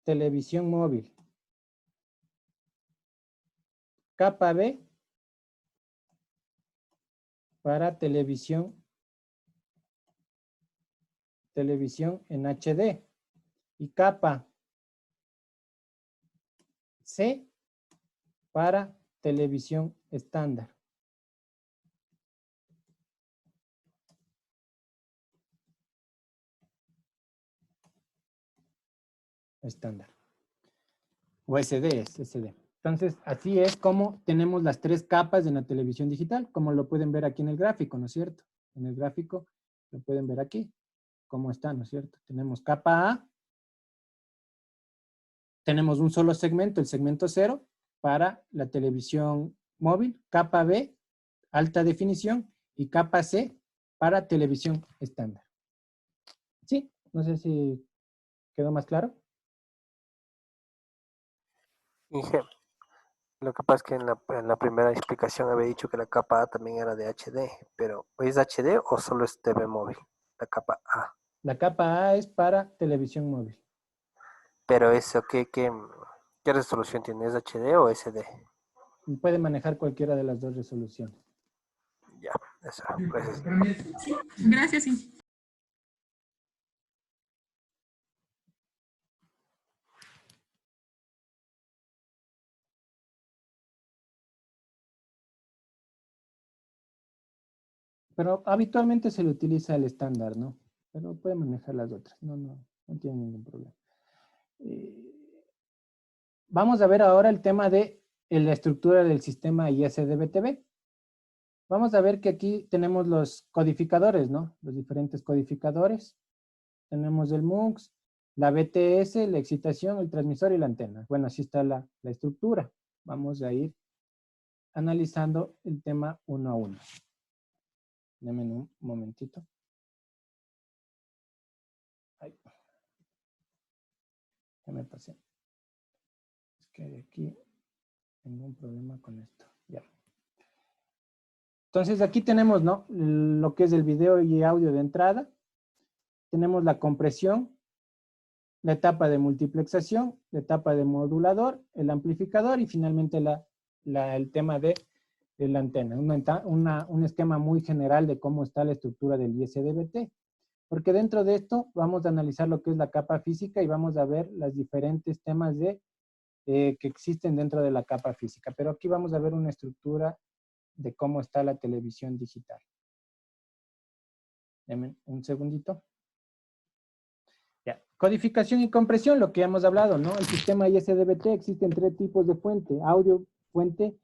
S2: televisión móvil. Capa B para televisión en HD. Y capa C para televisión estándar. Estándar. O SD es SD. Entonces, así es como tenemos las tres capas en la televisión digital, como lo pueden ver aquí en el gráfico, ¿no es cierto? En el gráfico lo pueden ver aquí, cómo está, ¿no es cierto? Tenemos capa A, tenemos un solo segmento, el segmento 0, para la televisión móvil, capa B, alta definición, y capa C para televisión estándar. ¿Sí? No sé si quedó más claro.
S10: Inge, lo que pasa es que en la primera explicación había dicho que la capa A también era de HD, pero ¿es HD o solo es TV móvil? La capa A.
S2: La capa A es para televisión móvil.
S10: Pero eso, ¿qué resolución tiene? ¿Es HD o SD?
S2: Puede manejar cualquiera de las dos resoluciones.
S10: Ya, eso. Gracias.
S9: Sí, gracias, Inge.
S2: Pero habitualmente se le utiliza el estándar, ¿no? Pero puede manejar las otras. No tiene ningún problema. Vamos a ver ahora el tema de la estructura del sistema ISDBTV. Vamos a ver que aquí tenemos los codificadores, ¿no? Los diferentes codificadores. Tenemos el MUX, la BTS, la excitación, el transmisor y la antena. Bueno, así está la estructura. Vamos a ir analizando el tema uno a uno. Denme un momentito. Ay. Ya me pasé. Es que aquí tengo un problema con esto. Ya. Entonces aquí tenemos, ¿no? Lo que es el video y audio de entrada. Tenemos la compresión, la etapa de multiplexación, la etapa de modulador, el amplificador y finalmente el tema de la antena. Un esquema muy general de cómo está la estructura del ISDBT. Porque dentro de esto vamos a analizar lo que es la capa física y vamos a ver los diferentes temas que existen dentro de la capa física. Pero aquí vamos a ver una estructura de cómo está la televisión digital. Denme un segundito. Ya. Codificación y compresión, lo que hemos hablado, ¿no? El sistema ISDBT existen tres tipos de fuente. Audio, fuente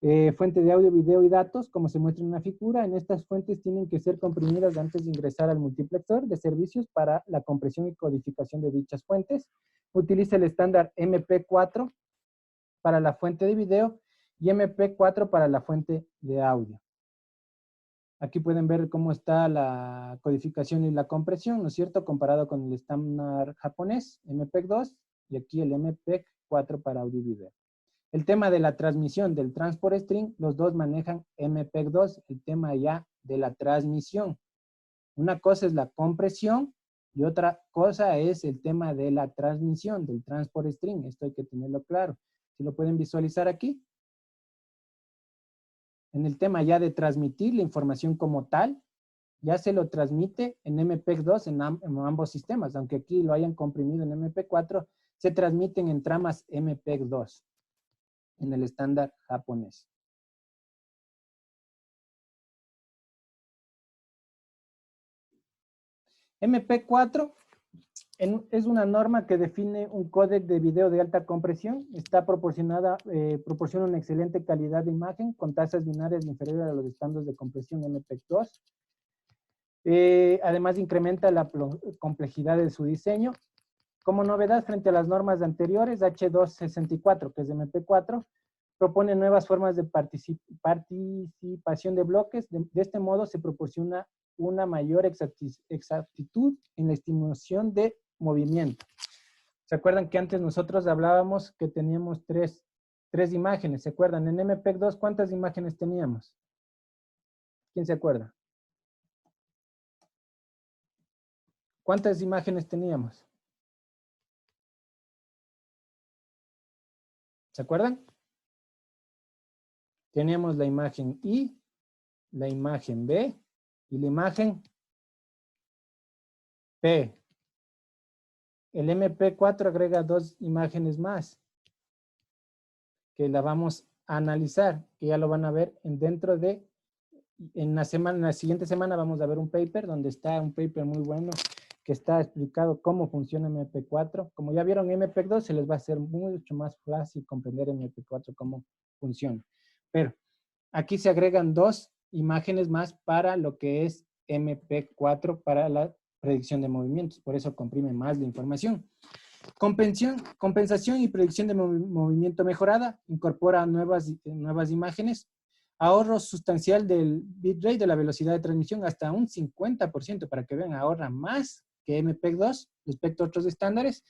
S2: de audio, video y datos, como se muestra en una figura. En estas fuentes tienen que ser comprimidas antes de ingresar al multiplexor de servicios para la compresión y codificación de dichas fuentes. Utiliza el estándar MP4 para la fuente de video y MP4 para la fuente de audio. Aquí pueden ver cómo está la codificación y la compresión, ¿no es cierto? Comparado con el estándar japonés, MPEG 2, y aquí el MPEG 4 para audio y video. El tema de la transmisión del transport string, los dos manejan MPEG 2, el tema ya de la transmisión. Una cosa es la compresión y otra cosa es el tema de la transmisión, del transport string. Esto hay que tenerlo claro. ¿Sí lo pueden visualizar aquí? En el tema ya de transmitir la información como tal, ya se lo transmite en MPEG 2 en ambos sistemas, aunque aquí lo hayan comprimido en MPEG 4, se transmiten en tramas MPEG 2 en el estándar japonés. MPEG 4 es una norma que define un códec de video de alta compresión. Está proporciona una excelente calidad de imagen con tasas binarias inferiores a los estándares de compresión MPEG 2. Además, incrementa la complejidad de su diseño. Como novedad frente a las normas anteriores, H264, que es de MP4, propone nuevas formas de participación de bloques. De este modo se proporciona una mayor exactitud en la estimación de movimiento. ¿Se acuerdan que antes nosotros hablábamos que teníamos tres imágenes? ¿Se acuerdan? En MPEG 2, ¿cuántas imágenes teníamos? ¿Quién se acuerda? ¿Cuántas imágenes teníamos? ¿Se acuerdan? Teníamos la imagen I, la imagen B y la imagen P. El MP4 agrega dos imágenes más que la vamos a analizar, que ya lo van a ver en la siguiente semana vamos a ver un paper donde está un paper muy bueno que está explicado cómo funciona MP4. Como ya vieron MP2, se les va a hacer mucho más fácil comprender MP4 cómo funciona. Pero aquí se agregan dos imágenes más para lo que es MP4 para la predicción de movimientos. Por eso comprime más la información. Compensación y predicción de movimiento mejorada. Incorpora nuevas imágenes. Ahorro sustancial del bitrate, de la velocidad de transmisión, hasta un 50%, para que vean, ahorra más que MPEG 2 respecto a otros estándares.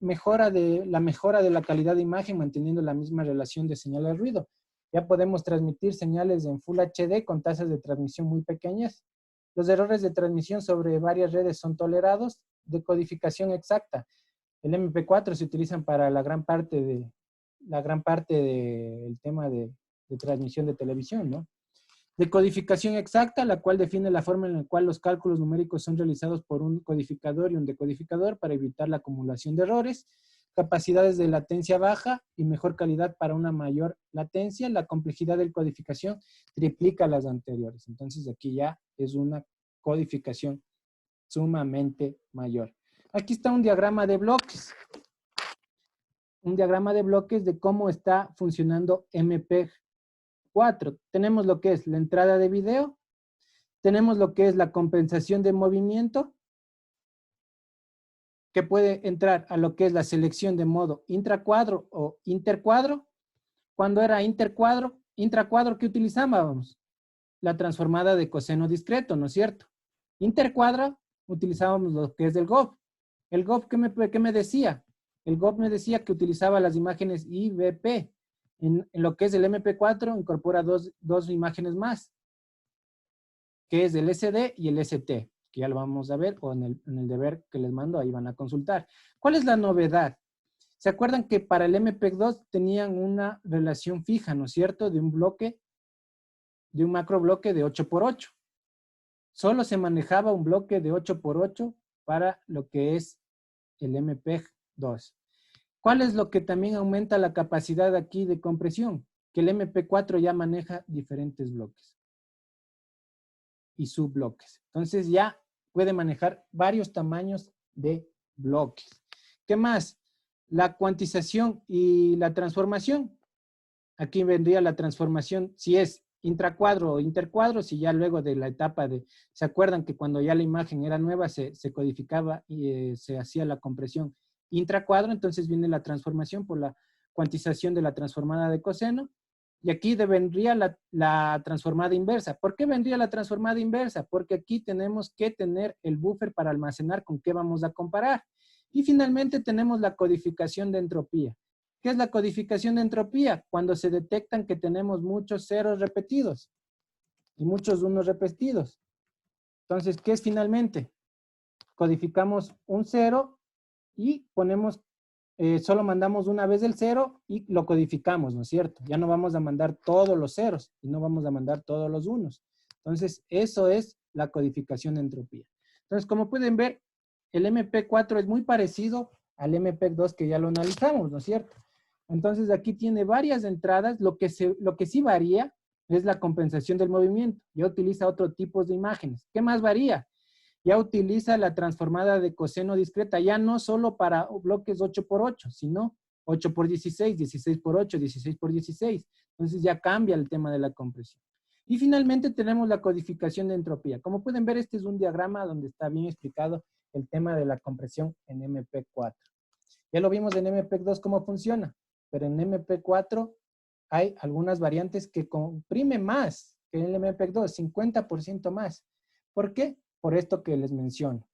S2: Mejora de la calidad de imagen, manteniendo la misma relación de señal al ruido. Ya podemos transmitir señales en Full HD con tasas de transmisión muy pequeñas. Los errores de transmisión sobre varias redes son tolerados. Decodificación exacta. El MP4 se utilizan para la gran parte del tema de transmisión de televisión, ¿no? Decodificación exacta, la cual define la forma en la cual los cálculos numéricos son realizados por un codificador y un decodificador para evitar la acumulación de errores. Capacidades de latencia baja y mejor calidad para una mayor latencia. La complejidad de codificación triplica las anteriores. Entonces aquí ya es una codificación sumamente mayor. Aquí está un diagrama de bloques. Un diagrama de bloques de cómo está funcionando MPEG 4. Tenemos lo que es la entrada de video. Tenemos lo que es la compensación de movimiento, que puede entrar a lo que es la selección de modo intracuadro o intercuadro. Cuando era intracuadro, ¿qué utilizábamos? La transformada de coseno discreto, ¿no es cierto? Intercuadro, utilizábamos lo que es el GOP. ¿El GOP qué me decía? El GOP me decía que utilizaba las imágenes IVP. En lo que es el MP4 incorpora dos imágenes más, que es el SD y el ST, que ya lo vamos a ver, o en el deber que les mando, ahí van a consultar. ¿Cuál es la novedad? ¿Se acuerdan que para el MPEG 2 tenían una relación fija, ¿no es cierto? De un macro bloque de 8x8. Solo se manejaba un bloque de 8x8 para lo que es el MPEG 2. ¿Cuál es lo que también aumenta la capacidad aquí de compresión? Que el MP4 ya maneja diferentes bloques y subbloques. Entonces ya puede manejar varios tamaños de bloques. ¿Qué más? La cuantización y la transformación. Aquí vendría la transformación si es intracuadro o intercuadro, si ya luego de la etapa de... ¿Se acuerdan que cuando ya la imagen era nueva se codificaba y se hacía la compresión intracuadro? Entonces viene la transformación por la cuantización de la transformada de coseno. Y aquí vendría la transformada inversa. ¿Por qué vendría la transformada inversa? Porque aquí tenemos que tener el buffer para almacenar con qué vamos a comparar. Y finalmente tenemos la codificación de entropía. ¿Qué es la codificación de entropía? Cuando se detectan que tenemos muchos ceros repetidos y muchos unos repetidos. Entonces, ¿qué es finalmente? Codificamos un 0 y ponemos, solo mandamos una vez el 0 y lo codificamos, ¿no es cierto? Ya no vamos a mandar todos los ceros y no vamos a mandar todos los unos. Entonces, eso es la codificación de entropía. Entonces, como pueden ver, el MP4 es muy parecido al MP2 que ya lo analizamos, ¿no es cierto? Entonces, aquí tiene varias entradas. Lo que sí varía es la compensación del movimiento. Ya utiliza otro tipo de imágenes. ¿Qué más varía? Ya utiliza la transformada de coseno discreta, ya no solo para bloques 8x8, sino 8x16, 16x8, 16x16. Entonces ya cambia el tema de la compresión. Y finalmente tenemos la codificación de entropía. Como pueden ver, este es un diagrama donde está bien explicado el tema de la compresión en MP4. Ya lo vimos en MP2 cómo funciona, pero en MP4 hay algunas variantes que comprimen más que en el MP2, 50% más. ¿Por qué? Por esto que les menciono.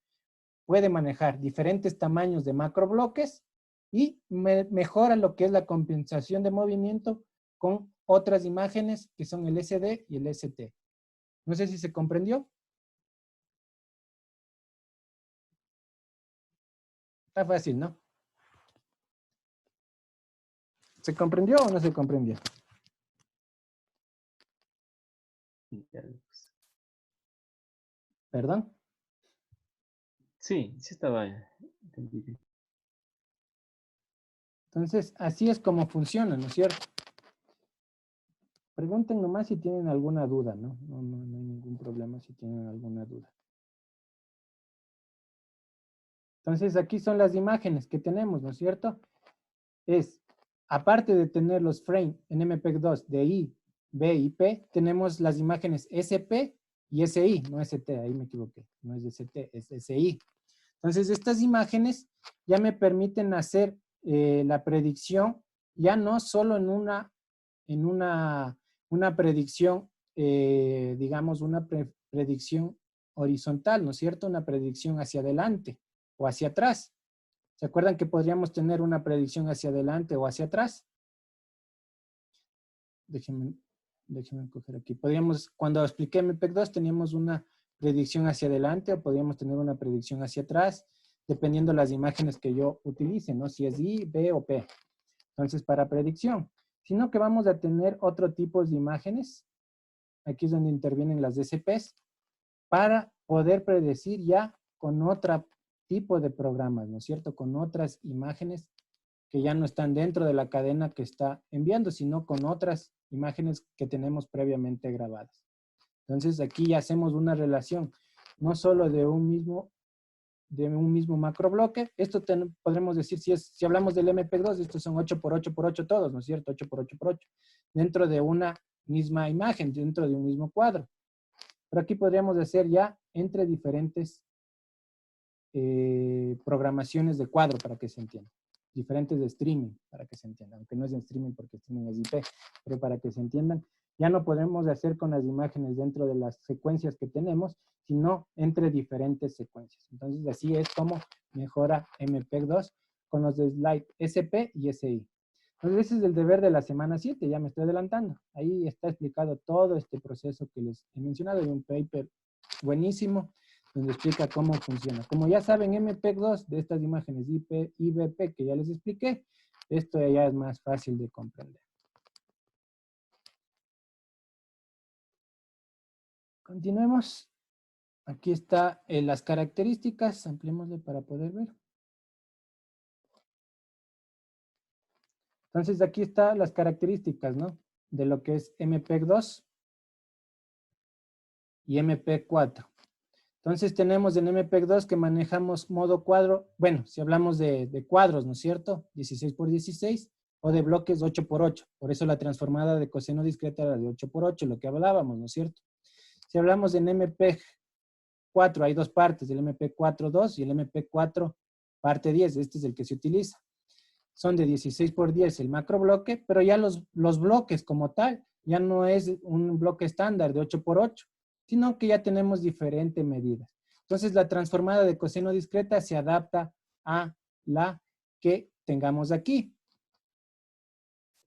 S2: Puede manejar diferentes tamaños de macrobloques y mejora lo que es la compensación de movimiento con otras imágenes que son el SD y el ST. No sé si se comprendió. Está fácil, ¿no? ¿Se comprendió o no se comprendió? ¿Perdón?
S11: Sí, sí estaba entendido.
S2: Entonces, así es como funciona, ¿no es cierto? Pregunten nomás si tienen alguna duda, ¿no? No hay ningún problema si tienen alguna duda. Entonces, aquí son las imágenes que tenemos, ¿no es cierto? Es, aparte de tener los frames en MPEG-2 de I, B y P, tenemos las imágenes SP y SI, no ST, ahí me equivoqué, no es ST, es SI. Entonces, estas imágenes ya me permiten hacer la predicción, ya no solo en una predicción, digamos, una predicción horizontal, ¿no es cierto? Una predicción hacia adelante o hacia atrás. ¿Se acuerdan que podríamos tener una predicción hacia adelante o hacia atrás? Déjenme coger aquí. Podríamos, cuando expliqué MPEG-2, teníamos una predicción hacia adelante o podríamos tener una predicción hacia atrás, dependiendo de las imágenes que yo utilice, ¿no? Si es I, B o P. Entonces, para predicción. Sino que vamos a tener otro tipo de imágenes. Aquí es donde intervienen las DCPs para poder predecir ya con otro tipo de programas, ¿no es cierto? Con otras imágenes que ya no están dentro de la cadena que está enviando, sino con otras imágenes que tenemos previamente grabadas. Entonces, aquí ya hacemos una relación, no solo de un mismo macrobloque. Esto podremos decir, si hablamos del MP2, estos son 8x8x8 todos, ¿no es cierto? 8x8x8, dentro de una misma imagen, dentro de un mismo cuadro. Pero aquí podríamos hacer ya entre diferentes programaciones de cuadro para que se entienda. Diferentes de streaming para que se entienda. Aunque no es de streaming porque streaming es IP, pero para que se entiendan. Ya no podemos hacer con las imágenes dentro de las secuencias que tenemos, sino entre diferentes secuencias. Entonces, así es como mejora MPEG-2 con los de slide SP y SI. Entonces, ese es el deber de la semana 7, ya me estoy adelantando. Ahí está explicado todo este proceso que les he mencionado. Hay un paper buenísimo donde explica cómo funciona. Como ya saben, MPEG-2 de estas imágenes IP y BP que ya les expliqué, esto ya es más fácil de comprender. Continuemos. Aquí está las características. Ampliémosle para poder ver. Entonces, aquí están las características, ¿no? De lo que es MPEG-2 y MPEG-4. Entonces, tenemos en MPEG-2 que manejamos modo cuadro. Bueno, si hablamos de cuadros, ¿no es cierto? 16x16 o de bloques 8x8. Por eso la transformada de coseno discreta era de 8x8, lo que hablábamos, ¿no es cierto? Si hablamos en MPEG-4, hay dos partes, el MPEG-4.2 y el MPEG-4 parte 10. Este es el que se utiliza. son de 16 por 10 el macrobloque, pero ya los bloques como tal, ya no es un bloque estándar de 8 por 8, sino que ya tenemos diferentes medidas. Entonces la transformada de coseno discreta se adapta a la que tengamos aquí.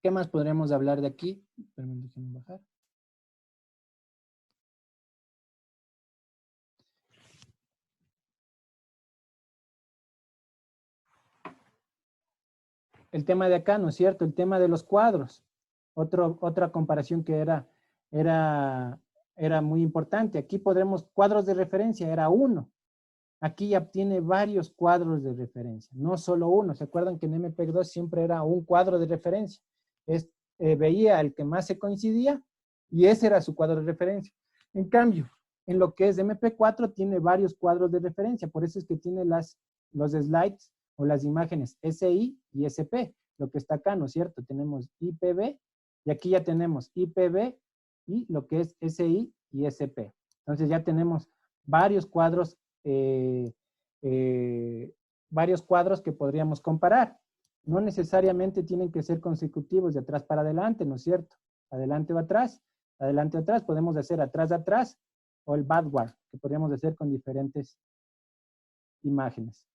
S2: ¿Qué más podremos hablar de aquí? Espérame, déjenme bajar. El tema de acá, ¿no es cierto? El tema de los cuadros. Otra comparación que era muy importante. Aquí podremos, cuadros de referencia, era uno. Aquí ya tiene varios cuadros de referencia, no solo uno. ¿Se acuerdan que en MPEG-2 siempre era un cuadro de referencia? Veía el que más se coincidía y ese era su cuadro de referencia. En cambio, en lo que es MP4 tiene varios cuadros de referencia, por eso es que tiene los slides o las imágenes SI y SP, lo que está acá, ¿no es cierto? Tenemos IPB y aquí ya tenemos IPB y lo que es SI y SP. Entonces ya tenemos varios cuadros que podríamos comparar. No necesariamente tienen que ser consecutivos de atrás para adelante, ¿no es cierto? Adelante o atrás, adelante o atrás, podemos hacer atrás atrás o el backward, que podríamos hacer con diferentes imágenes.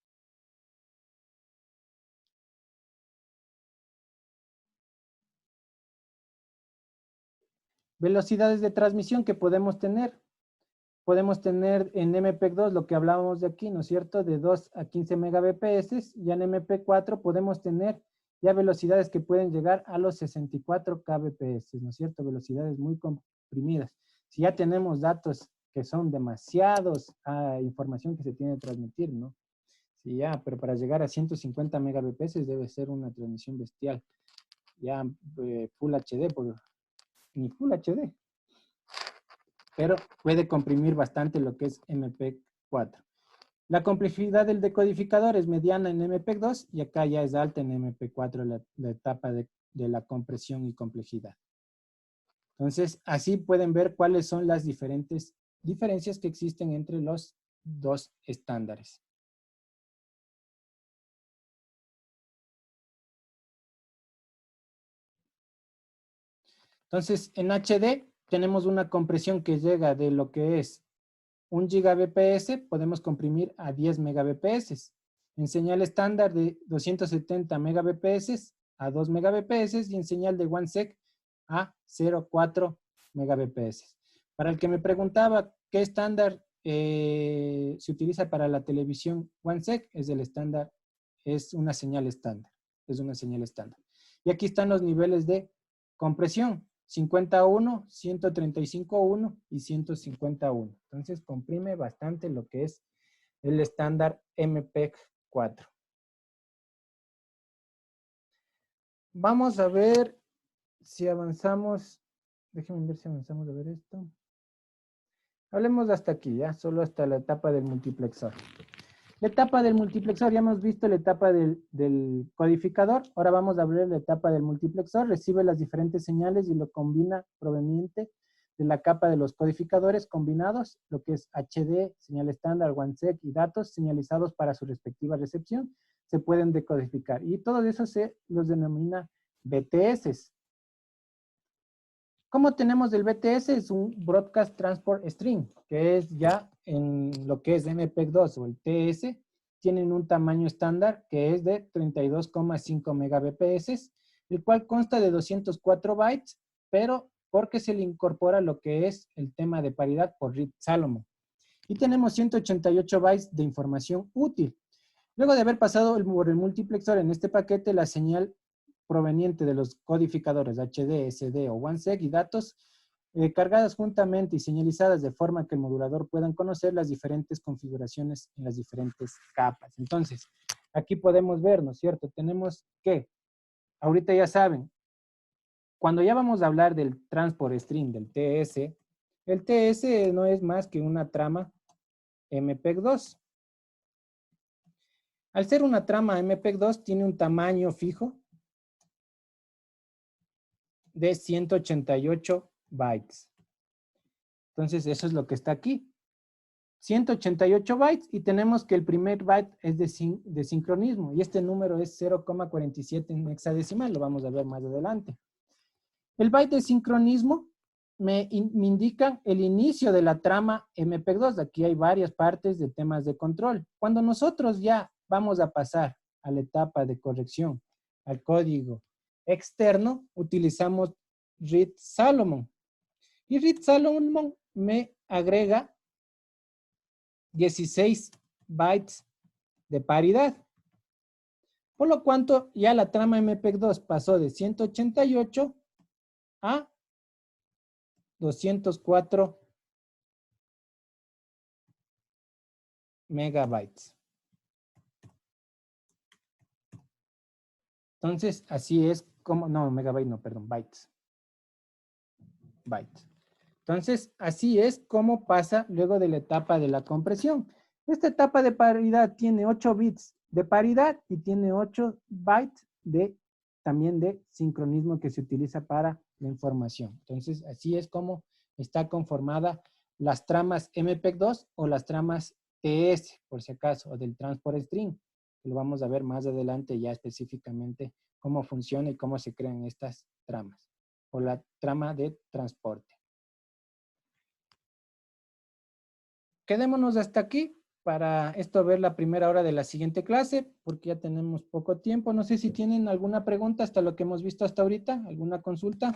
S2: Velocidades de transmisión que podemos tener. Podemos tener en MPEG-2 lo que hablábamos de aquí, ¿no es cierto? De 2 a 15 megabps. Ya en MP4 podemos tener ya velocidades que pueden llegar a los 64 kbps, ¿no es cierto? Velocidades muy comprimidas. Si ya tenemos datos que son demasiados a información que se tiene que transmitir, ¿no? Sí, ya, pero para llegar a 150 megabps debe ser una transmisión bestial. Ya Full HD, ni Full HD. Pero puede comprimir bastante lo que es MPEG-4. La complejidad del decodificador es mediana en MPEG-2 y acá ya es alta en MP4 la etapa de la compresión y complejidad. Entonces, así pueden ver cuáles son las diferencias que existen entre los dos estándares. Entonces, en HD tenemos una compresión que llega de lo que es 1 gigabps, podemos comprimir a 10 megabps. En señal estándar de 270 megabps a 2 megabps y en señal de OneSec a 0,4 megabps. Para el que me preguntaba qué estándar se utiliza para la televisión OneSec, es una señal estándar. Es una señal estándar. Y aquí están los niveles de compresión. 51, 135.1 y 150.1. Entonces comprime bastante lo que es el estándar MPEG-4. Vamos a ver si avanzamos. Déjenme ver si avanzamos a ver esto. Hablemos hasta aquí, ya, solo hasta la etapa del multiplexor. La etapa del multiplexor, ya hemos visto la etapa del codificador. Ahora vamos a ver la etapa del multiplexor. Recibe las diferentes señales y lo combina proveniente de la capa de los codificadores combinados, lo que es HD, señal estándar, OneSec y datos señalizados para su respectiva recepción, se pueden decodificar. Y todo eso se los denomina BTS. ¿Cómo tenemos el BTS? Es un Broadcast Transport String, que es ya en lo que es MPEG-2 o el TS, tienen un tamaño estándar que es de 32,5 megabps, el cual consta de 204 bytes, pero porque se le incorpora lo que es el tema de paridad por Reed Salomon. Y tenemos 188 bytes de información útil. Luego de haber pasado por el multiplexor en este paquete, la señal proveniente de los codificadores HD, SD o OneSec y datos cargadas juntamente y señalizadas de forma que el modulador pueda conocer las diferentes configuraciones en las diferentes capas. Entonces, aquí podemos ver, ¿no es cierto? Tenemos que, ahorita ya saben, cuando ya vamos a hablar del Transport String, del TS, el TS no es más que una trama MPEG-2. Al ser una trama MPEG-2 tiene un tamaño fijo de 188 bytes. Entonces, eso es lo que está aquí. 188 bytes y tenemos que el primer byte es de sincronismo y este número es 0,47 en hexadecimal, lo vamos a ver más adelante. El byte de sincronismo me indica el inicio de la trama MPEG-2. Aquí hay varias partes de temas de control. Cuando nosotros ya vamos a pasar a la etapa de corrección al código externo, utilizamos Read Salomon. Y Read Salomon me agrega 16 bytes de paridad. Por lo cuanto ya la trama MPEG-2 pasó de 188 a 204 megabytes. Entonces, así es como, no, megabyte no, perdón, bytes. Bytes. Entonces, así es como pasa luego de la etapa de la compresión. Esta etapa de paridad tiene 8 bits de paridad y tiene 8 bytes también de sincronismo que se utiliza para la información. Entonces, así es como está conformada las tramas MPEG-2 o las tramas TS, por si acaso, o del Transport String. Lo vamos a ver más adelante ya específicamente cómo funciona y cómo se crean estas tramas, o la trama de transporte. Quedémonos hasta aquí para esto ver la primera hora de la siguiente clase, porque ya tenemos poco tiempo. No sé si tienen alguna pregunta hasta lo que hemos visto hasta ahorita, alguna consulta.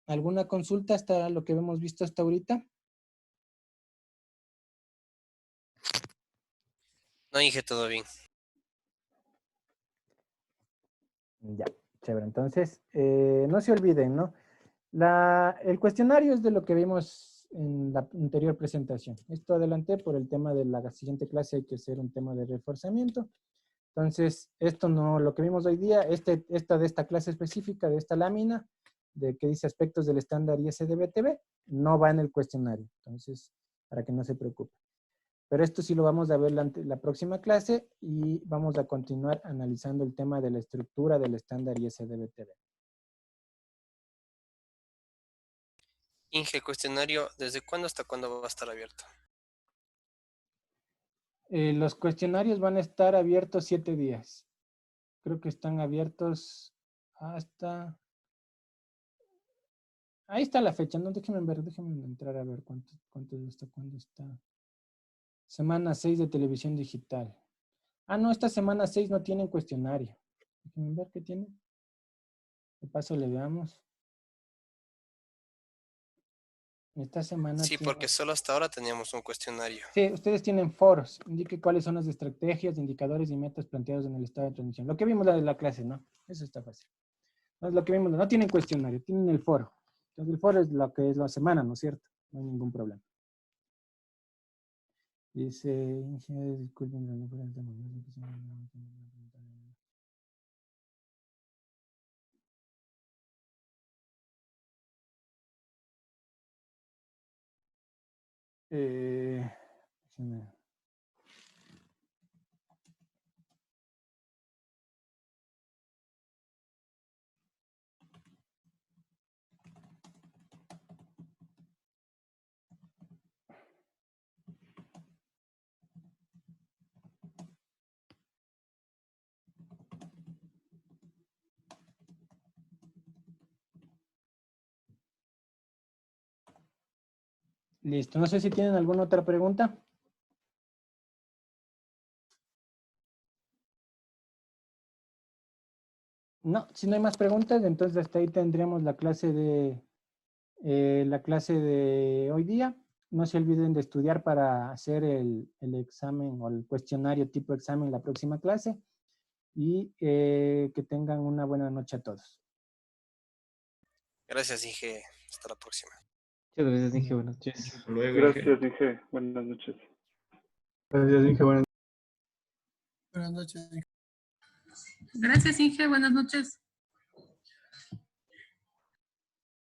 S2: ¿Alguna consulta hasta lo que hemos visto hasta ahorita?
S10: No, Inge, todo bien.
S2: Ya, chévere. Entonces, no se olviden, ¿no? El cuestionario es de lo que vimos en la anterior presentación. Esto adelanté por el tema de la siguiente clase, hay que hacer un tema de reforzamiento. Entonces, esto no, lo que vimos hoy día, de esta clase específica, de esta lámina, de que dice aspectos del estándar ISDB-TV, no va en el cuestionario. Entonces, para que no se preocupe. Pero esto sí lo vamos a ver la próxima clase y vamos a continuar analizando el tema de la estructura del estándar ISDB-TV.
S10: Inge, cuestionario, ¿desde cuándo hasta cuándo va a estar abierto?
S2: Los cuestionarios van a estar abiertos 7 días. Creo que están abiertos hasta... Ahí está la fecha, no, déjenme ver, déjenme entrar a ver cuánto está, cuándo está. Semana 6 de televisión digital. Ah, no, esta semana 6 no tienen cuestionario. Déjenme ver qué tienen. De paso le veamos. Esta semana...
S10: Sí, porque solo hasta ahora teníamos un cuestionario.
S2: Sí, ustedes tienen foros. Indique cuáles son las estrategias, indicadores y metas planteados en el estado de transición. Lo que vimos en la clase, ¿no? Eso está fácil. No es lo que vimos, no tienen cuestionario, tienen el foro. Entonces el foro es lo que es la semana, ¿no es cierto? No hay ningún problema. Dice, disculpen, no fue el tema. Déjenme. Listo, no sé si tienen alguna otra pregunta. No, si no hay más preguntas, entonces hasta ahí tendremos la clase de hoy día. No se olviden de estudiar para hacer el examen o el cuestionario tipo examen la próxima clase. Y que tengan una buena noche a todos.
S10: Gracias, Inge. Hasta la próxima.
S11: Muchas gracias, Inge. Buenas noches.
S6: Hasta luego,
S3: Gracias, Inge. Buenas noches.
S8: Gracias, Inge. Buenas
S7: Buenas noches.
S9: Gracias, Inge. Buenas noches.